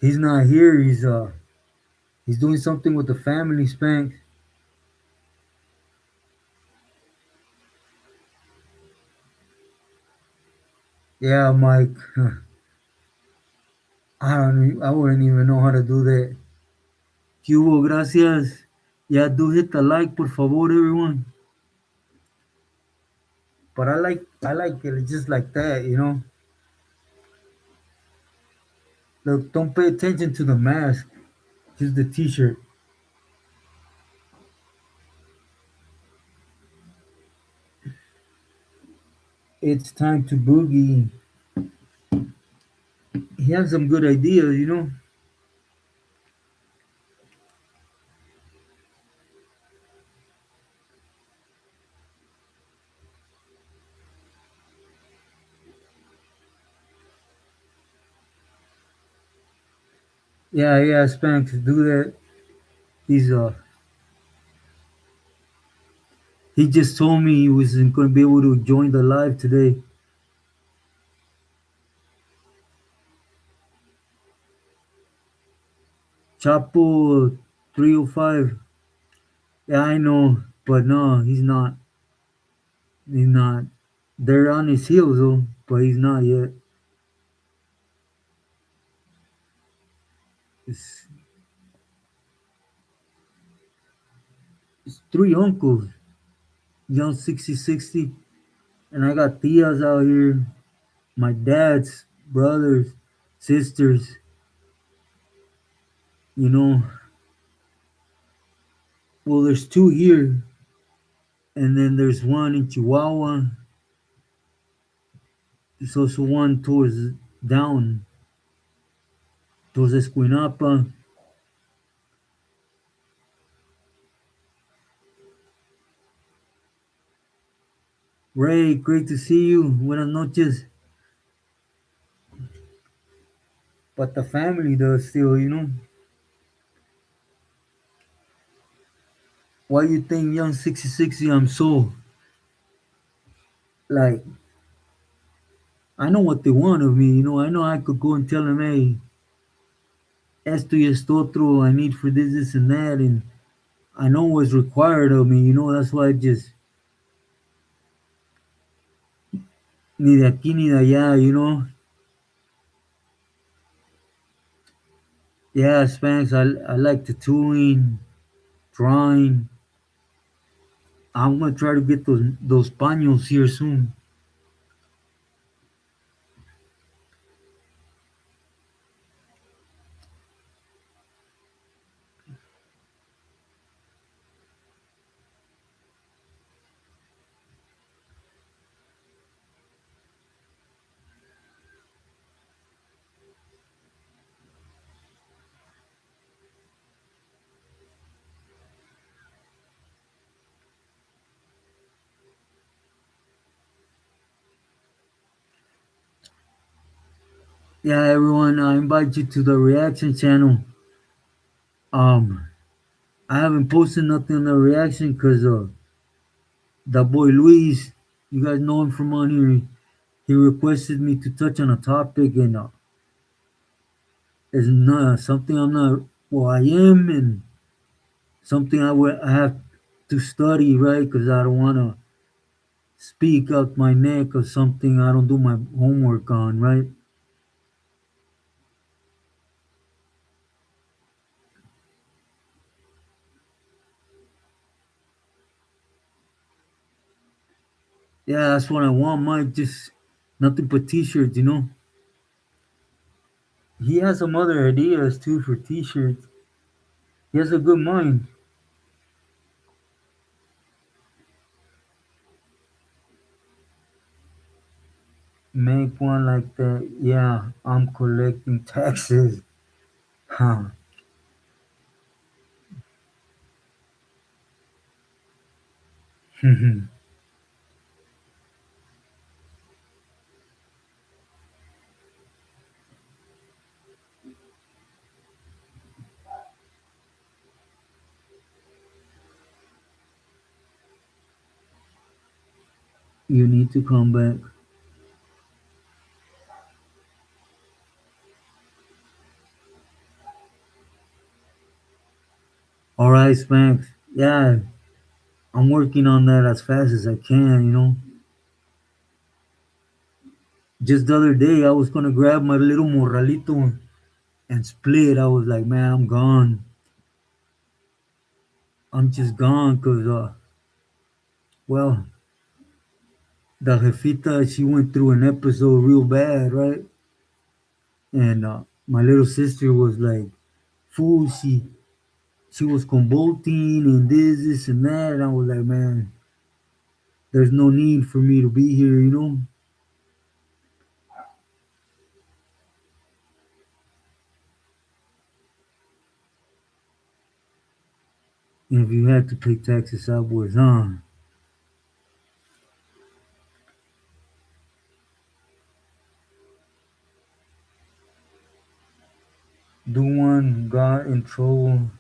he's not here. He's doing something with the family, Spanx. Yeah, Mike. I wouldn't even know how to do that. Hugo, gracias. Yeah, do hit the like, por favor, everyone. But I like it just like that. Look, don't pay attention to the mask, just the T-shirt. It's time to boogie. He has some good ideas. Yeah, yeah, Spanx, do that. He's he just told me he wasn't gonna be able to join the live today. Chapo 305. Yeah, I know, but no, he's not. He's not. They're on his heels though, but he's not yet. It's, it's three uncles, young 60, and I got tias out here. My dad's brothers, sisters. You know, well, there's two here, and then there's one in Chihuahua. There's also one towards down towards Esquinapa. Ray, great to see you. Buenas noches. But the family does still, you know. Why you think young 60 I'm so like I know what they want of me, you know. I know I could go and tell them, hey, esto y esto otro, I need for this and that, and I know what's required of me, you know. That's why I just ni de aquí ni de allá, you know. Yeah, Spanx, I like tattooing, drawing. I'm gonna try to get those paños here soon. Yeah, everyone, I invite you to the reaction channel. Um, I haven't posted nothing on the reaction because the boy Luis, you guys know him from on here. He requested me to touch on a topic, and it's not something I'm not. Well, I am, and something I have to study, right? Because I don't want to speak out my neck of something I don't do my homework on, right? Yeah, that's what I want. Mike, just nothing but t-shirts, you know. He has some other ideas too for t-shirts. He has a good mind. Make one like that. Yeah, I'm collecting taxes. Huh. You need to come back. All right, Spanx. Yeah, I'm working on that as fast as I can, you know. Just the other day, I was gonna grab my little morralito and split. I was like, man, I'm gone. I'm just gone because, well, the jefita, she went through an episode real bad, right? And my little sister was like, fool, she was convulsing and this and that. And I was like, man, there's no need for me to be here, you know? And if you had to pay taxes outwards, do one got in trouble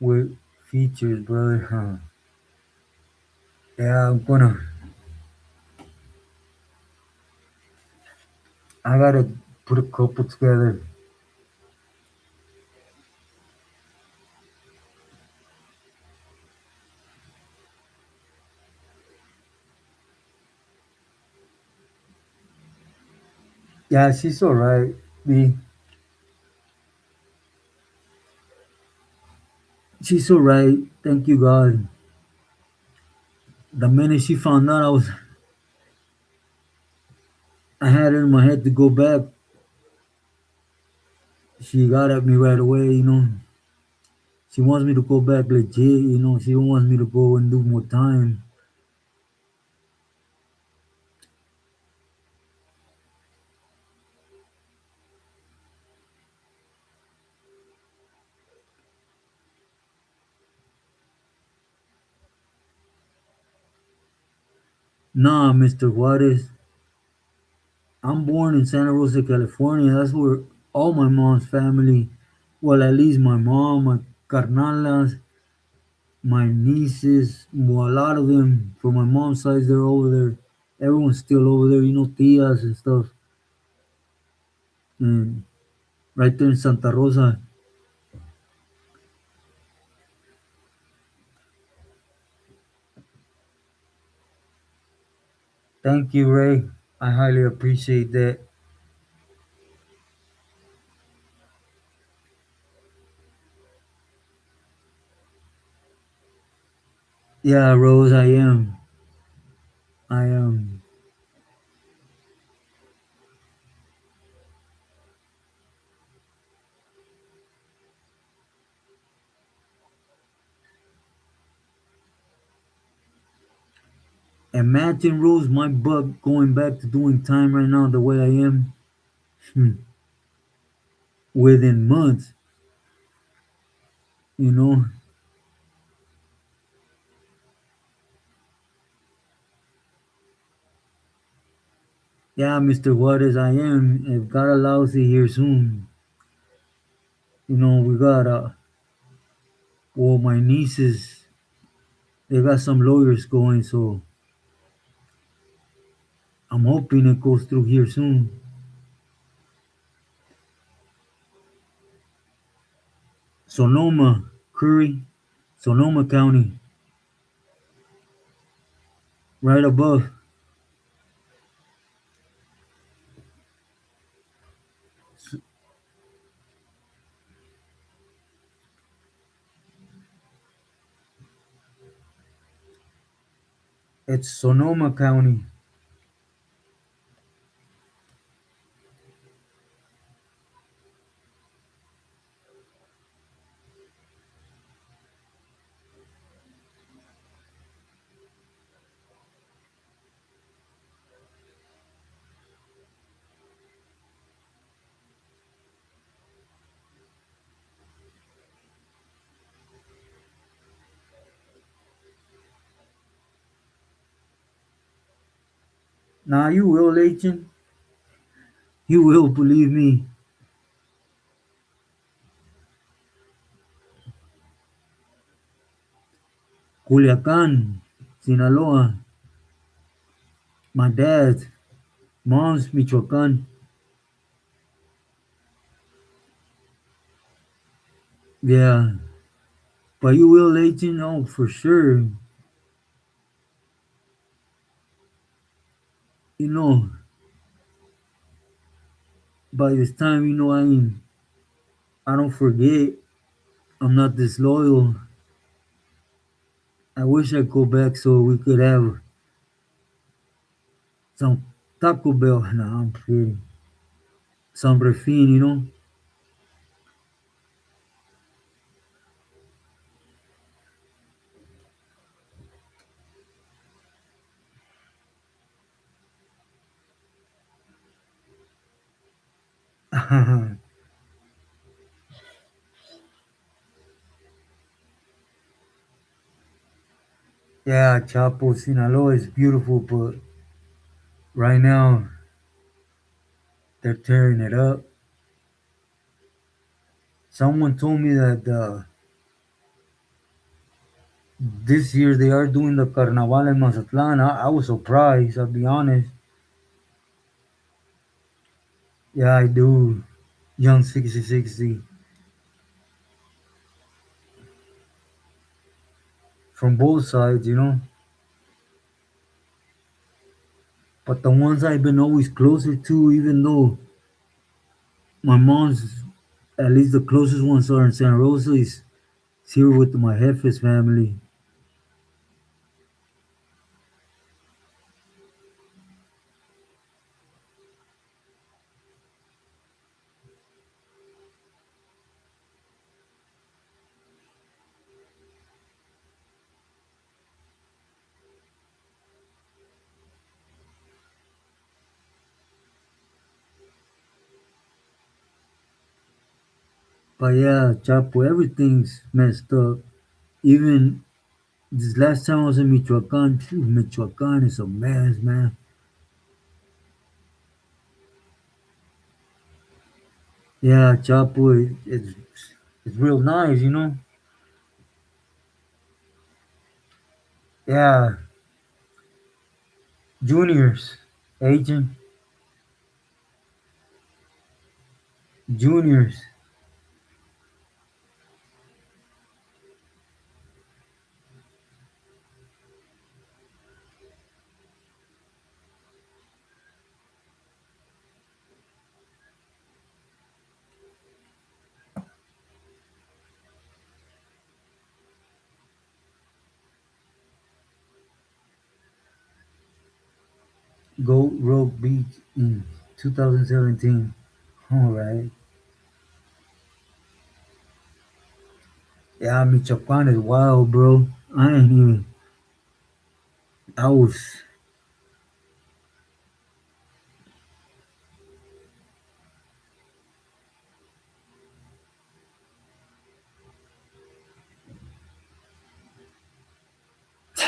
with features, brother, Yeah, I gotta put a couple together. Yeah, she's all right. Me, she's all right. Thank you, God. The minute she found out I had it in my head to go back, she got at me right away. She wants me to go back legit. She don't want me to go and do more time. Nah, Mr. Juarez. I'm born in Santa Rosa, California. That's where all my mom's family, well, at least my mom, my carnalas, my nieces, well, a lot of them from my mom's side, they're over there. Everyone's still over there, tias and stuff. And right there in Santa Rosa. Thank you, Ray. I highly appreciate that. Yeah, Rose, I am. I am. Imagine, Rose, my butt going back to doing time right now the way I am. Hmm. Within months, you know. Yeah, Mr. Juarez, I am. If God allows it here soon, we got, well, my nieces, they got some lawyers going, so I'm hoping it goes through here soon. Sonoma, Curry, Sonoma County, right above. It's Sonoma County. Now you will, agent. You will believe me. Culiacan, Sinaloa. My dad, mom's Michoacan. Yeah, but you will, agent. Oh, for sure. You know, by this time, I don't forget. I'm not disloyal. I wish I could go back so we could have some Taco Bell. Nah, I'm kidding. Some refin. Yeah, Chapo, Sinaloa is beautiful, but right now they're tearing it up. Someone told me that this year they are doing the Carnaval in Mazatlan. I was surprised, I'll be honest. Yeah, I do. Young 6060 from both sides. But the ones I've been always closer to, even though my mom's, at least the closest ones are in Santa Rosa, is here with my Jefes family. But yeah, Chapo, everything's messed up. Even this last time I was in Michoacan, phew, Michoacan is a mess, man. Yeah, Chapo, it's real nice, you know. Yeah, juniors, agent, juniors. Goat Road Beach in 2017. All right. Yeah, Michoacan is wild, bro. I ain't even. I was.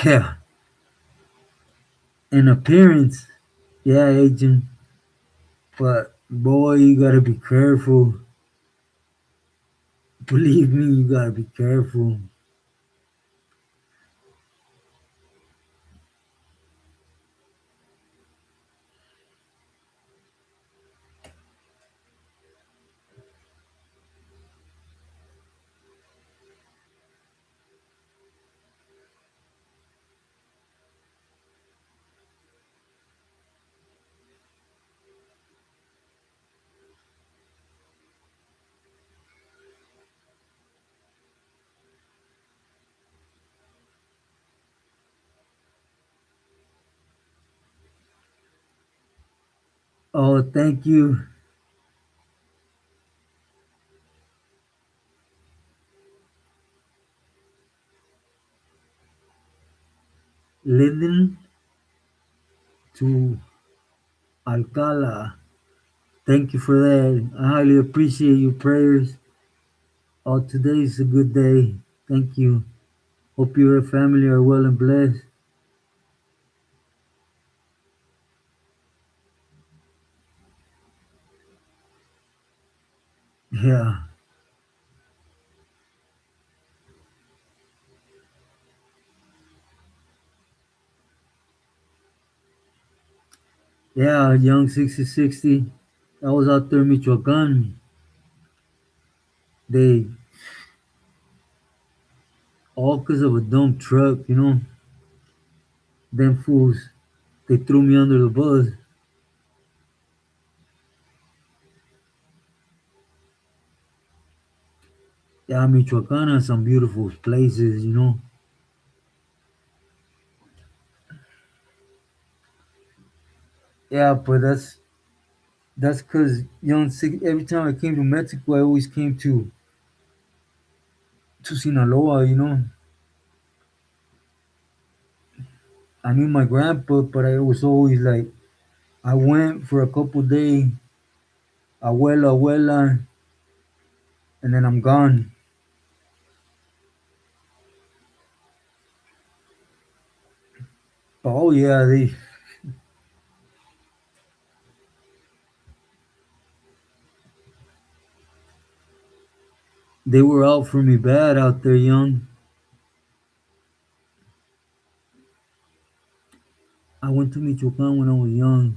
Yeah. In appearance, yeah, agent. But boy, you gotta be careful. Believe me, you gotta be careful. Oh, thank you. Linden to Alcala. Thank you for that. I highly appreciate your prayers. Oh, today is a good day. Thank you. Hope your family are well and blessed. Yeah. Yeah, young 6060. I was out there in Michoacan. They, all because of a dumb truck, you know, them fools, they threw me under the bus. Yeah, Michoacan has some beautiful places, you know. Yeah, but that's because young six. Every time I came to Mexico, I always came to Sinaloa. You know, I knew my grandpa, but I was always like, I went for a couple days, abuela, abuela, and then I'm gone. But oh yeah, they were out for me bad out there, young. I went to Michoacan when I was young.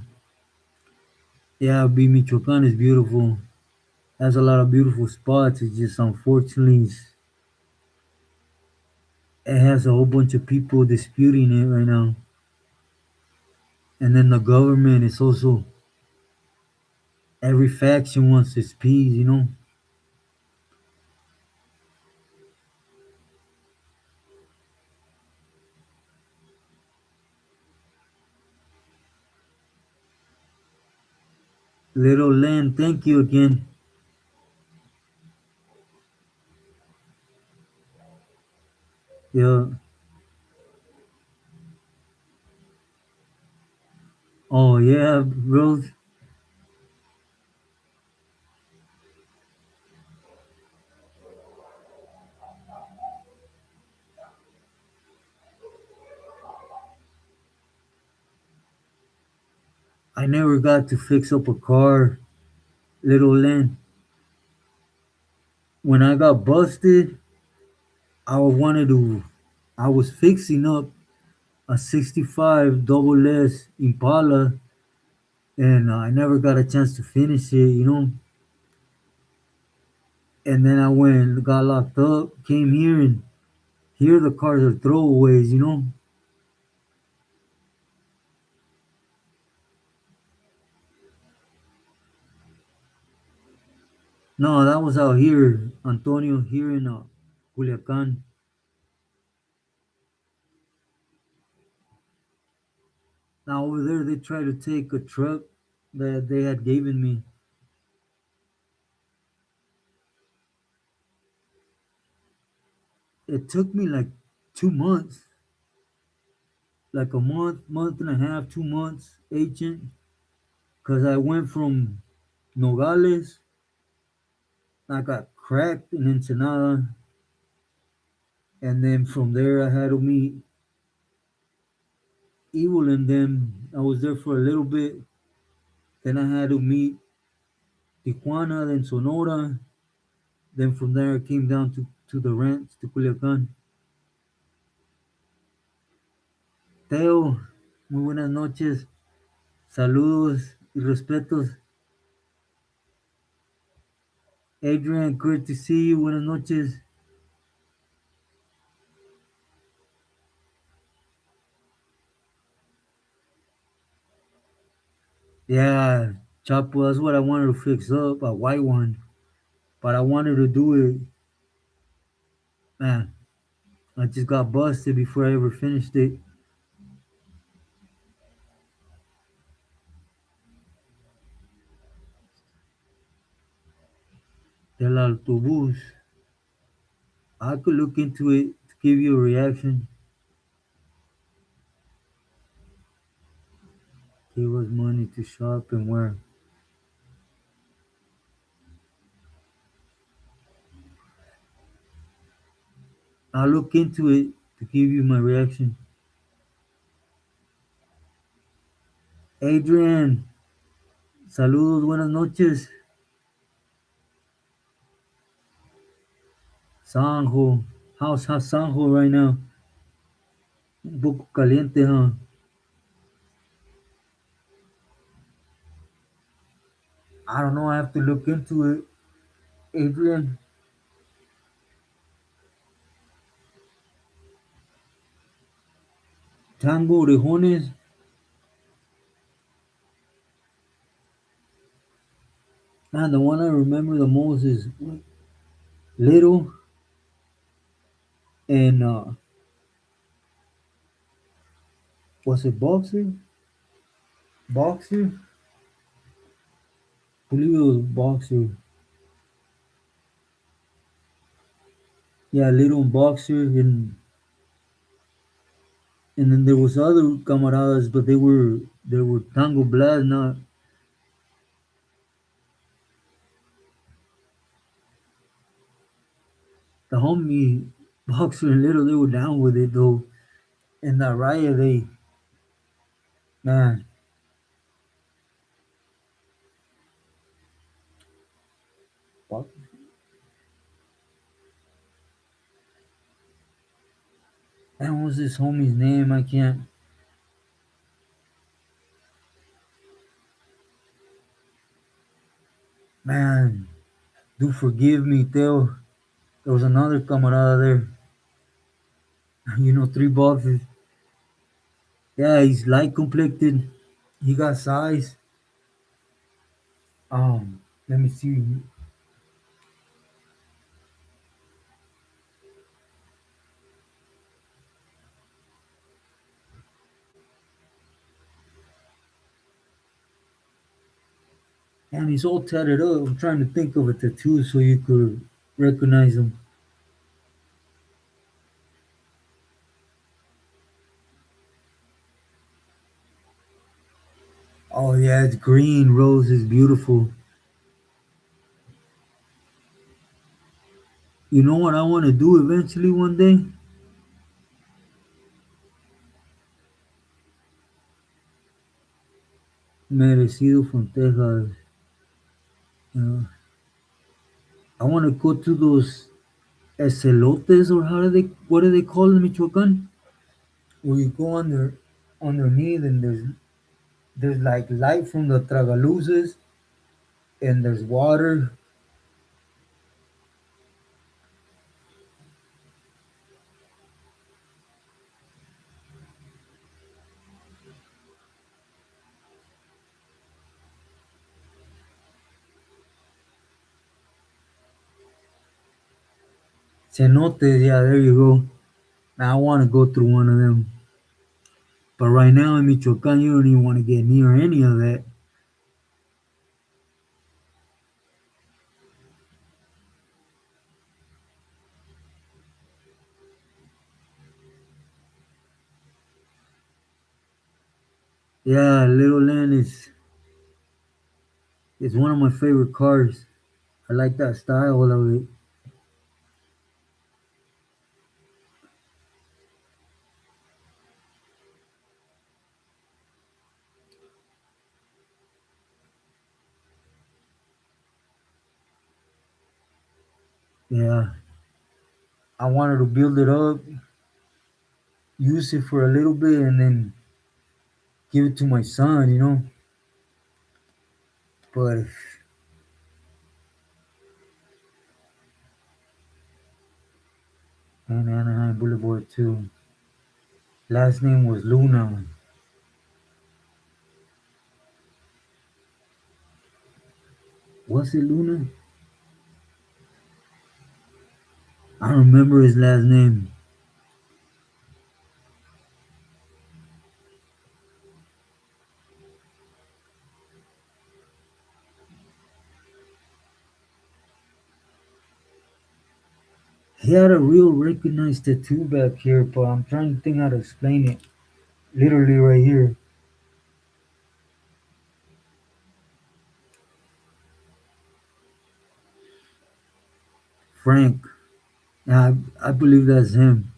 Yeah, B Michoacan is beautiful. Has a lot of beautiful spots. It's just unfortunately it has a whole bunch of people disputing it right now. And then the government is also, every faction wants its piece, you know. Little Len, thank you again. Yeah. Oh yeah, Rose. I never got to fix up a car, Little Len. When I got busted, I wanted to. I was fixing up a '65 double S Impala, and I never got a chance to finish it, you know. And then I went, got locked up, came here, and here the cars are throwaways, you know. No, that was out here, Antonio, here in Culiacan. Now over there, they tried to take a truck that they had given me. It took me like 2 months, like a month, month and a half, 2 months, agent, because I went from Nogales, I got cracked in Ensenada, and then from there I had to meet Evil and them. I was there for a little bit, then I had to meet Tijuana, then Sonora, then from there I came down to the ranch, to Culiacan. Teo, muy buenas noches, saludos y respetos. Adrian, great to see you, buenas noches. Yeah, Chapo, that's what I wanted to fix up, a white one. But I wanted to do it, man. I just got busted before I ever finished it. Del Autobus. I could look into it to give you a reaction. Give us money to shop and wear. I'll look into it to give you my reaction. Adrian, saludos, buenas noches. Sanjo, how's Sanjo right now? Un poco caliente, huh? I don't know. I have to look into it. Adrian, Tango Orejones. Man, the one I remember the most is Little and was it Boxer? Boxer? I believe it was Boxer. Yeah, Little and Boxer, and then there was other camaradas, but they were Tango Blast, not the homie Boxer and Little. They were down with it though. And that riot, they man, what man was this homie's name? I can't. Man, do forgive me, Theo. There was another camarada there. You know, three boxers. Yeah, he's light complected. He got size. Let me see. And he's all tatted up. I'm trying to think of a tattoo so you could recognize him. Oh yeah, it's green. Rose is beautiful. You know what I want to do eventually one day? Merecido from Texas. Uh, I want to go to those Eselotes or what do they call in Michoacan? Where you go underneath and there's like light from the tragaluces and there's water. Cenotes, yeah, there you go. Now I want to go through one of them. But right now in Michoacan, you don't even want to get near any of that. Yeah, Little Land is one of my favorite cars. I like that style of it. Yeah, I wanted to build it up, use it for a little bit, and then give it to my son, you know. But and Anaheim Boulevard too. Last name was Luna. Was it Luna? I don't remember his last name. He had a real recognized tattoo back here, but I'm trying to think how to explain it. Literally right here. Frank. Yeah, I believe that's him.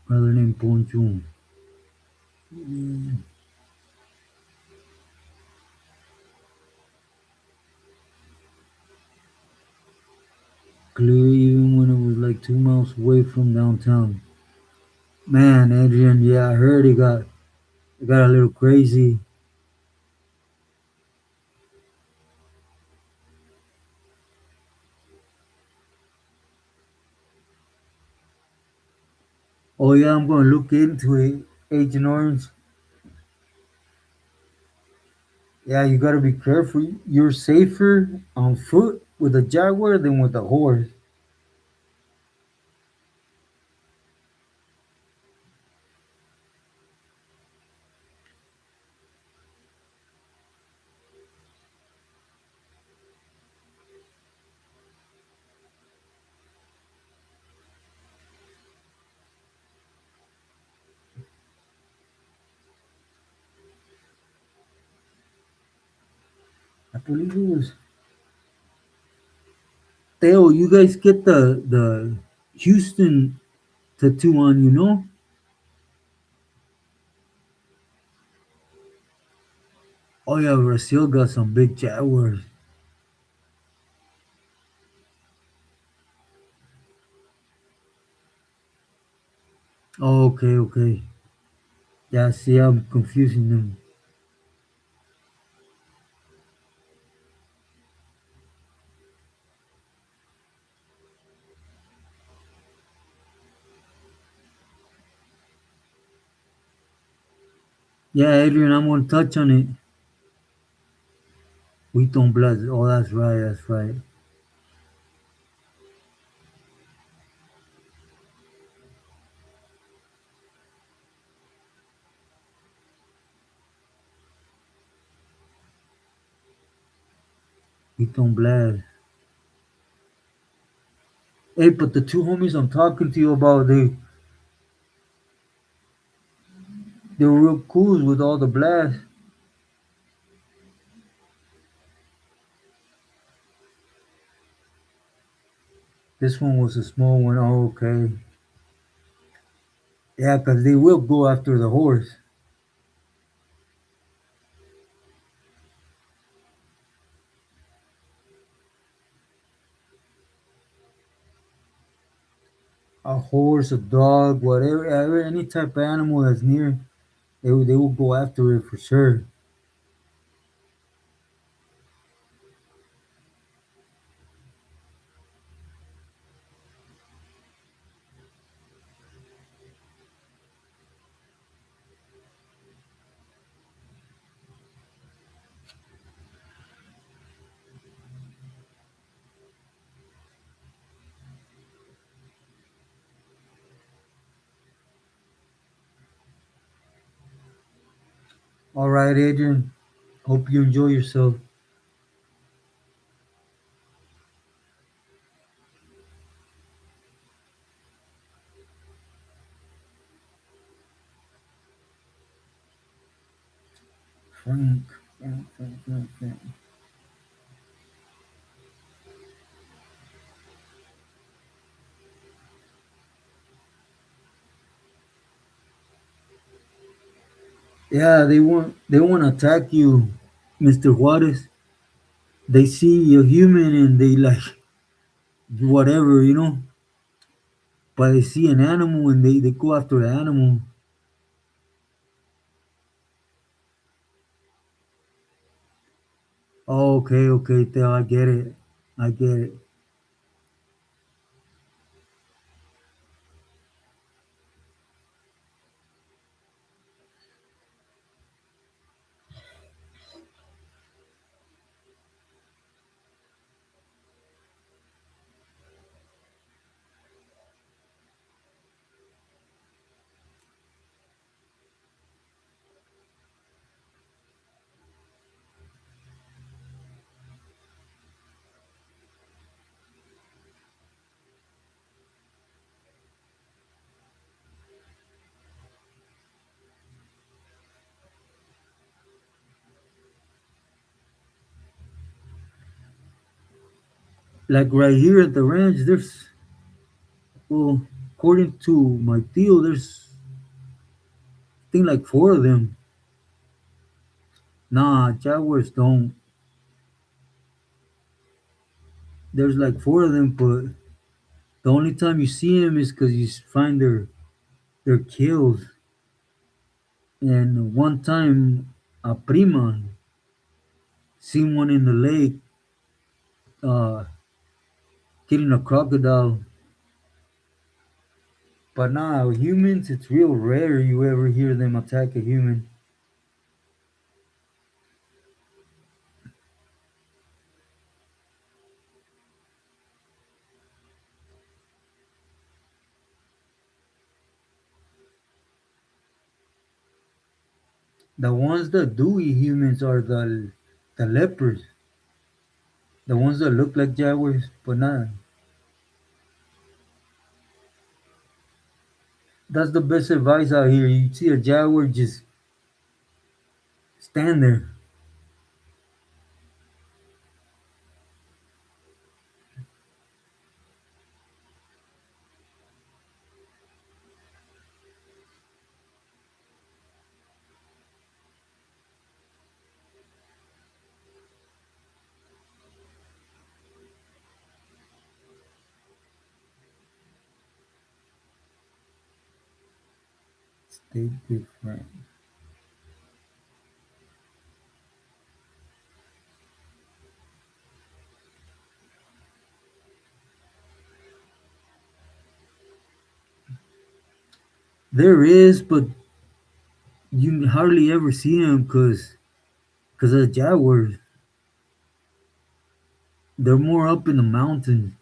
Brother named Poncho. Clear even when it was like 2 miles away from downtown. Man, Adrian, yeah, I heard it got a little crazy. Oh yeah, I'm gonna look into it. Agent Orange. Yeah, you gotta be careful. You're safer on foot with a jaguar than with a horse. I believe it was Theo. You guys get the Houston tattoo on, you know? Oh yeah, Brazil got some big jaguars. Oh, okay, okay. Yeah, see, I'm confusing them. Yeah, Adrian, I'm gonna touch on it. Wheaton blood. Oh, that's right. That's right. Wheaton blood. Hey, but the two homies I'm talking to you about, they were real cool with all the blast. This one was a small one. Oh, okay. Yeah, 'cause they will go after the horse. A horse, a dog, whatever, any type of animal that's near, they will go after it for sure. All right, Adrian. Hope you enjoy yourself. Frank, Frank. Yeah, they want to attack you, Mr. Juarez. They see a human and they like whatever, but they see an animal and they go after the animal. Oh, okay, Theo, I get it. I get it. Like right here at the ranch, there's, well, according to my deal, there's, I think, like four of them. Nah, jaguars don't. There's like four of them, but the only time you see them is because you find their kills. And one time, a prima seen one in the lake, uh, killing a crocodile. But nah, humans, it's real rare you ever hear them attack a human. The ones that do eat humans are the leopards, the ones that look like jaguars, but not. That's the best advice out here. You see a jaguar, just stand there. Stay different. There is, but You hardly ever see them because of the jaguars. They're more up in the mountains.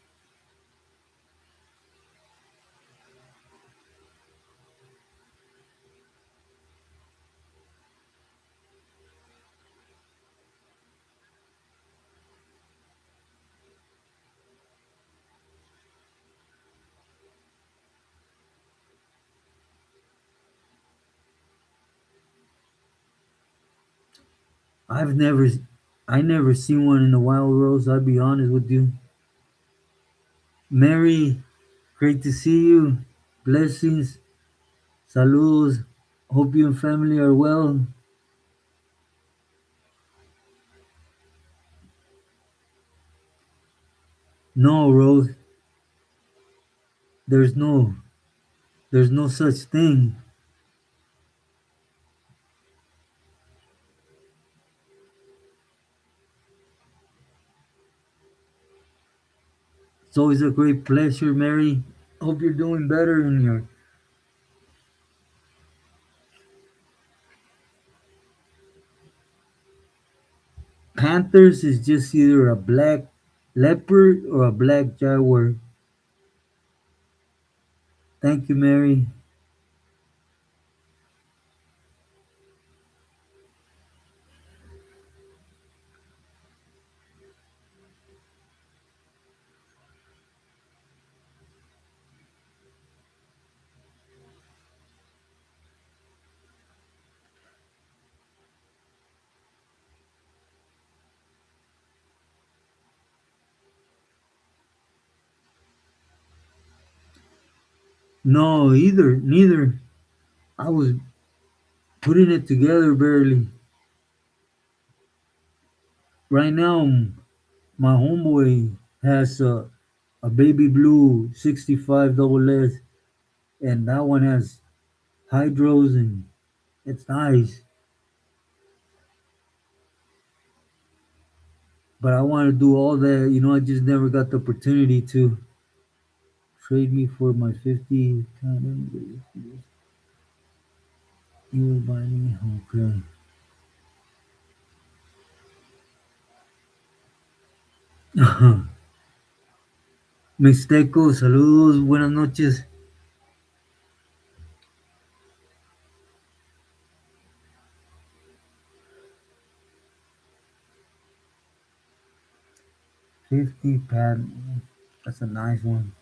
I've never, I never seen one in the wild rose. I'll be honest with you. Mary, great to see you. Blessings, saludos. Hope you and family are well. No, Rose, there's no, there's no such thing. It's always a great pleasure, Mary. Hope you're doing better in your Panthers is just either a black leopard or a black jaguar. Thank you, Mary. No, neither. I was putting it together barely. Right now, my homeboy has a baby blue 65 double S, and that one has hydros, and it's nice. But I want to do all that. I just never got the opportunity to trade me for my 50 kind. You will buy me? Okay. Mixteco, saludos, buenas noches. 50 pad. That's a nice one.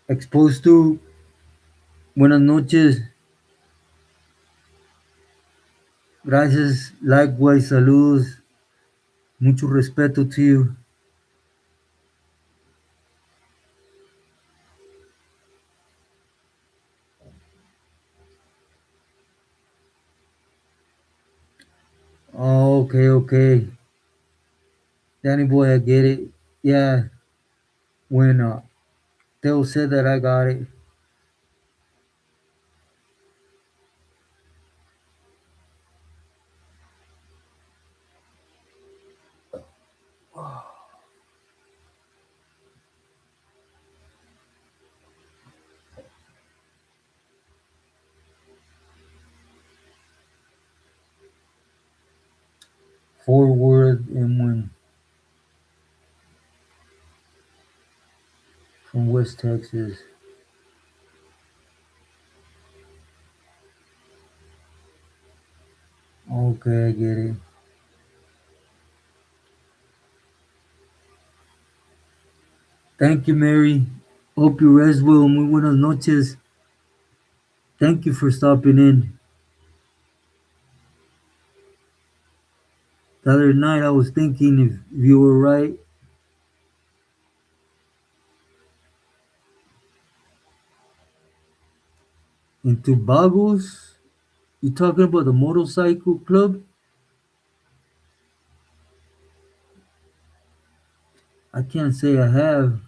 Exposed to, buenas noches. Gracias, likewise, saludos. Mucho respeto to you. Oh, okay, okay. Danny boy, I get it. Yeah, when Theo said that, I got it. Forward and when from West Texas. Okay, I get it. Thank you, Mary. Hope you rest well. Muy buenas noches. Thank you for stopping in. The other night I was thinking if you were right. Into Bagos? You talking about the motorcycle club? I can't say I have.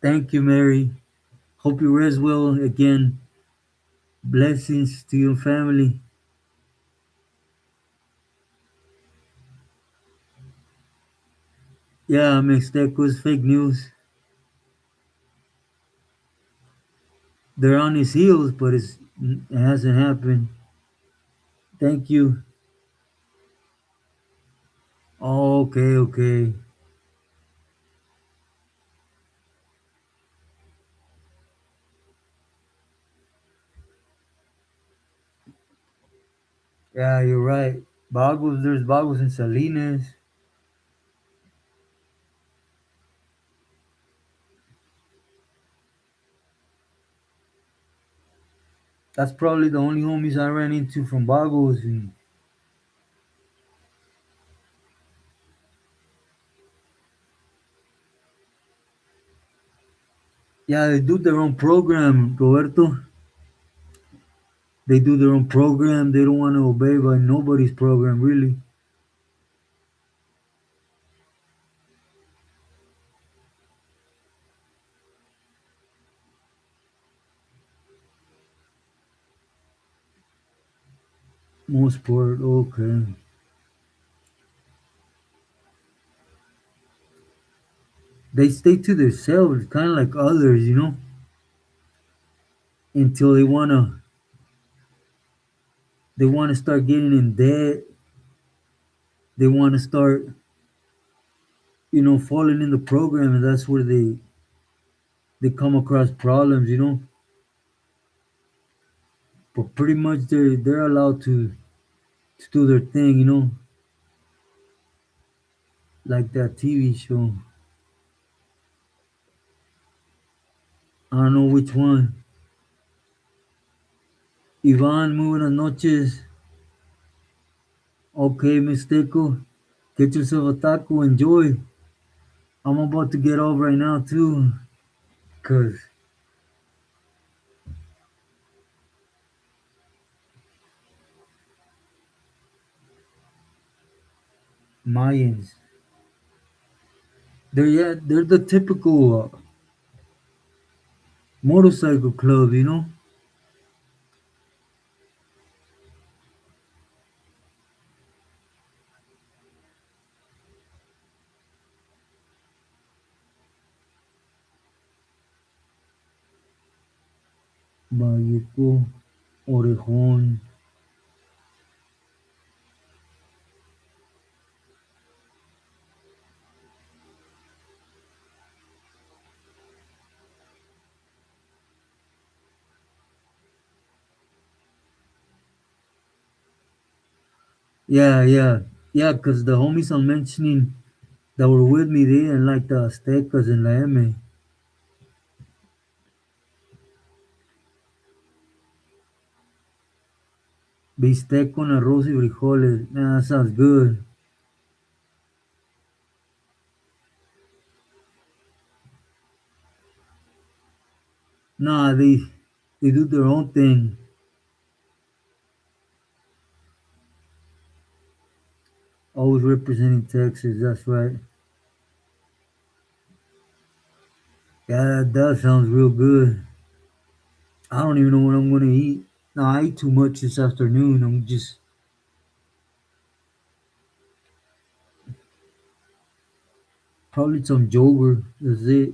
Thank you, Mary. Hope you rest well. Again, blessings to your family. Yeah, Mixteco's fake news. They're on his heels, but it hasn't happened. Thank you. Oh, okay, okay. Yeah, you're right. Boggles, there's Boggles and Salinas. That's probably the only homies I ran into from Boggles. And yeah, they do their own program, Roberto. They do their own program. They don't want to obey by nobody's program, really. Most part, okay. They stay to themselves, kind of like others, until they wanna start getting in debt. They want to start, falling in the program, and that's where they come across problems. But pretty much they're allowed to do their thing, like that TV show. I don't know which one. Ivan, muy buenas noches. Okay, Misteko, get yourself a taco. Enjoy. I'm about to get off right now too, cause Mayans. They're the typical motorcycle club. Valleco, Orejón. Yeah, yeah, yeah. Cause the homies I'm mentioning that were with me, they didn't like the Aztecas and La M. Bistec con arroz y frijoles. Nah, that sounds good. Nah, they do their own thing. Always representing Texas. That's right. Yeah, that sounds real good. I don't even know what I'm gonna eat. No, I ate too much this afternoon. I'm just probably some yogurt. That's it.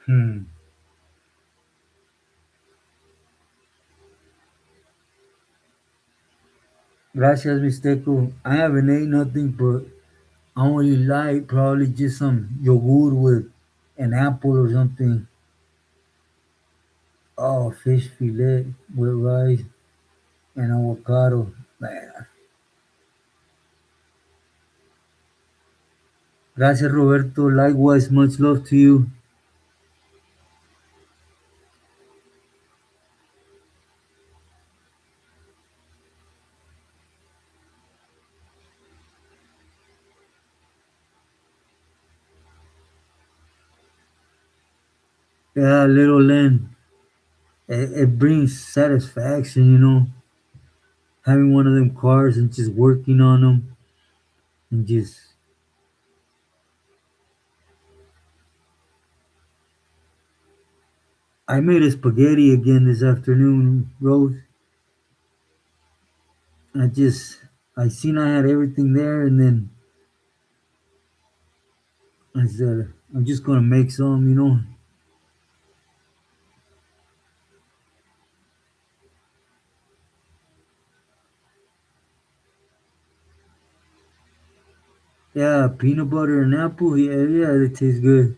Hmm. Gracias, Misteco. I haven't ate nothing, but I only like probably just some yogurt with an apple or something. Oh, fish fillet with rice and avocado. Man. Gracias, Roberto. Likewise, much love to you. Yeah, little Len. It brings satisfaction, having one of them cars and just working on them and just. I made a spaghetti again this afternoon, Rose. I just I seen I had everything there, and then I said I'm just gonna make some. Yeah, peanut butter and apple. Yeah, yeah, it tastes good.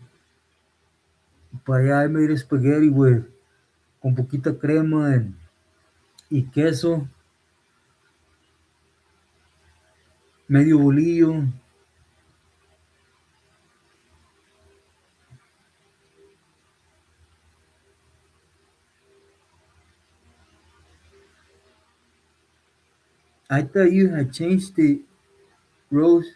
But yeah, I made a spaghetti with con poquita crema y queso, medio bolillo. I thought you had changed it, Rose.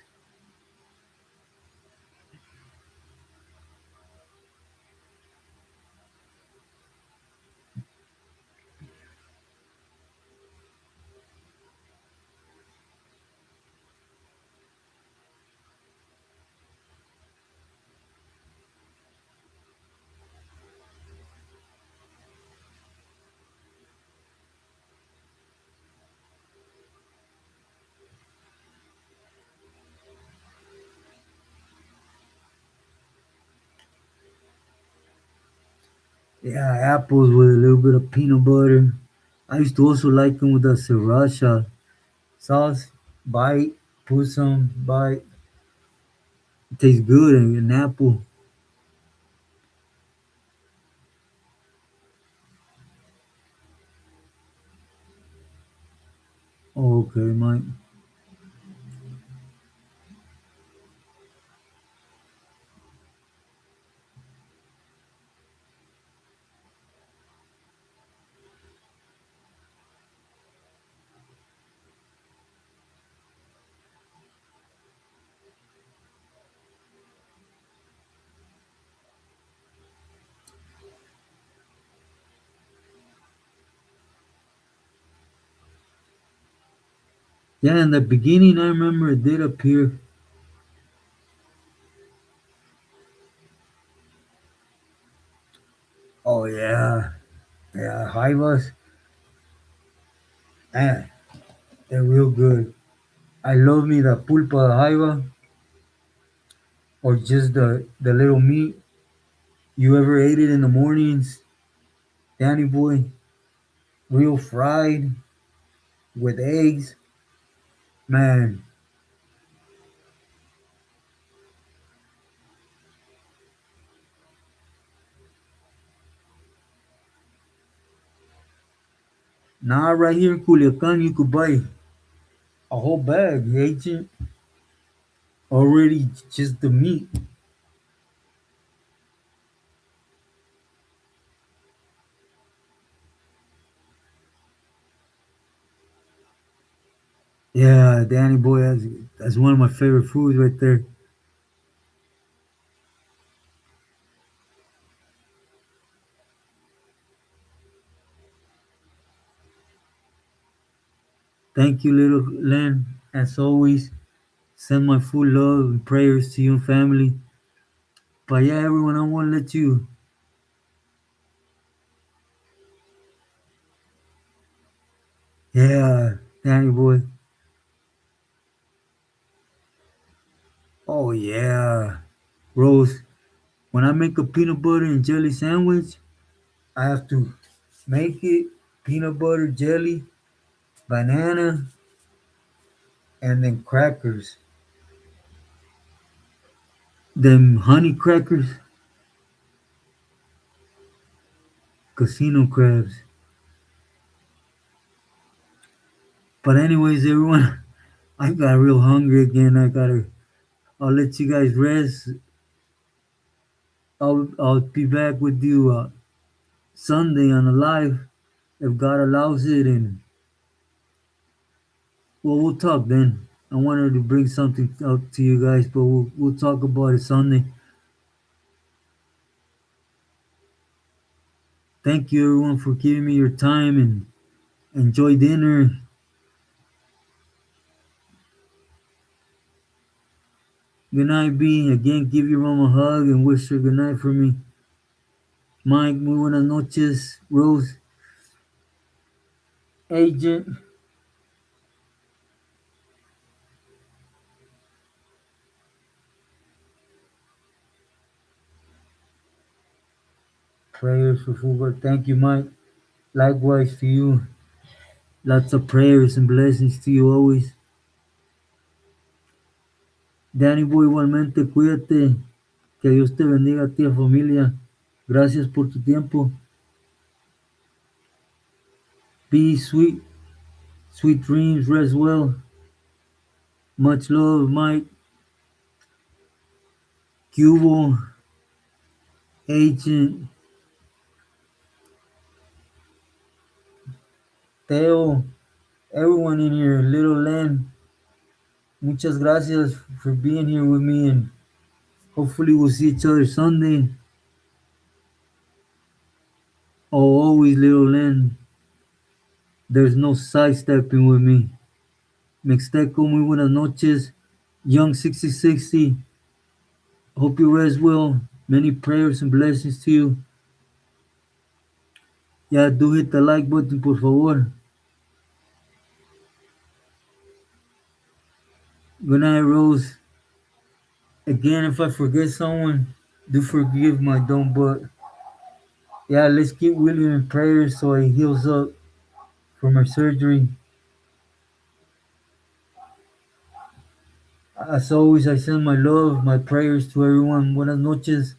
Yeah, apples with a little bit of peanut butter. I used to also like them with the sriracha sauce. Bite, put some bite. It tastes good and an apple. Okay, Mike. Yeah, in the beginning, I remember it did appear. Oh yeah, yeah, Jaivas. Man, they're real good. I love me the pulpa de jaiba or just the little meat. You ever ate it in the mornings, Danny boy? Real fried with eggs. Man, now right here in Culiacan, you could buy a whole bag, agent, already just the meat. Yeah, Danny boy, that's one of my favorite foods right there. Thank you, little Len. As always, send my full love and prayers to you and family. But yeah, everyone, I want to let you. Yeah, Danny boy. Oh yeah, Rose. When I make a peanut butter and jelly sandwich, I have to make it peanut butter, jelly, banana, and then crackers. Them honey crackers, casino crabs. But anyways, everyone, I got real hungry again. I'll let you guys rest. I'll be back with you Sunday on a live if God allows it, and well, we'll talk then. I wanted to bring something up to you guys, but we'll talk about it Sunday. Thank you everyone for giving me your time and enjoy dinner. Good night, B. Again, give your mom a hug and wish her good night for me. Mike, muy buenas noches. Rose, Agent, prayers for Fubar. Thank you, Mike. Likewise to you. Lots of prayers and blessings to you always. Danny Boy, igualmente, cuídate. Que Dios te bendiga a ti, familia. Gracias por tu tiempo. Be sweet. Sweet dreams. Rest well. Much love, Mike. Cubo. Agent. Teo. Everyone in here. Little Len. Muchas gracias for being here with me, and hopefully we'll see each other Sunday. Oh, always, Little Len. There's no sidestepping with me. Mixteco, muy buenas noches. Young 6060. Hope you rest well. Many prayers and blessings to you. Yeah, do hit the like button, por favor. Good night, Rose. Again, if I forget someone, do forgive my dumb butt. Yeah, let's keep William in prayers so he heals up from her surgery. As always, I send my love, my prayers to everyone. Buenas noches.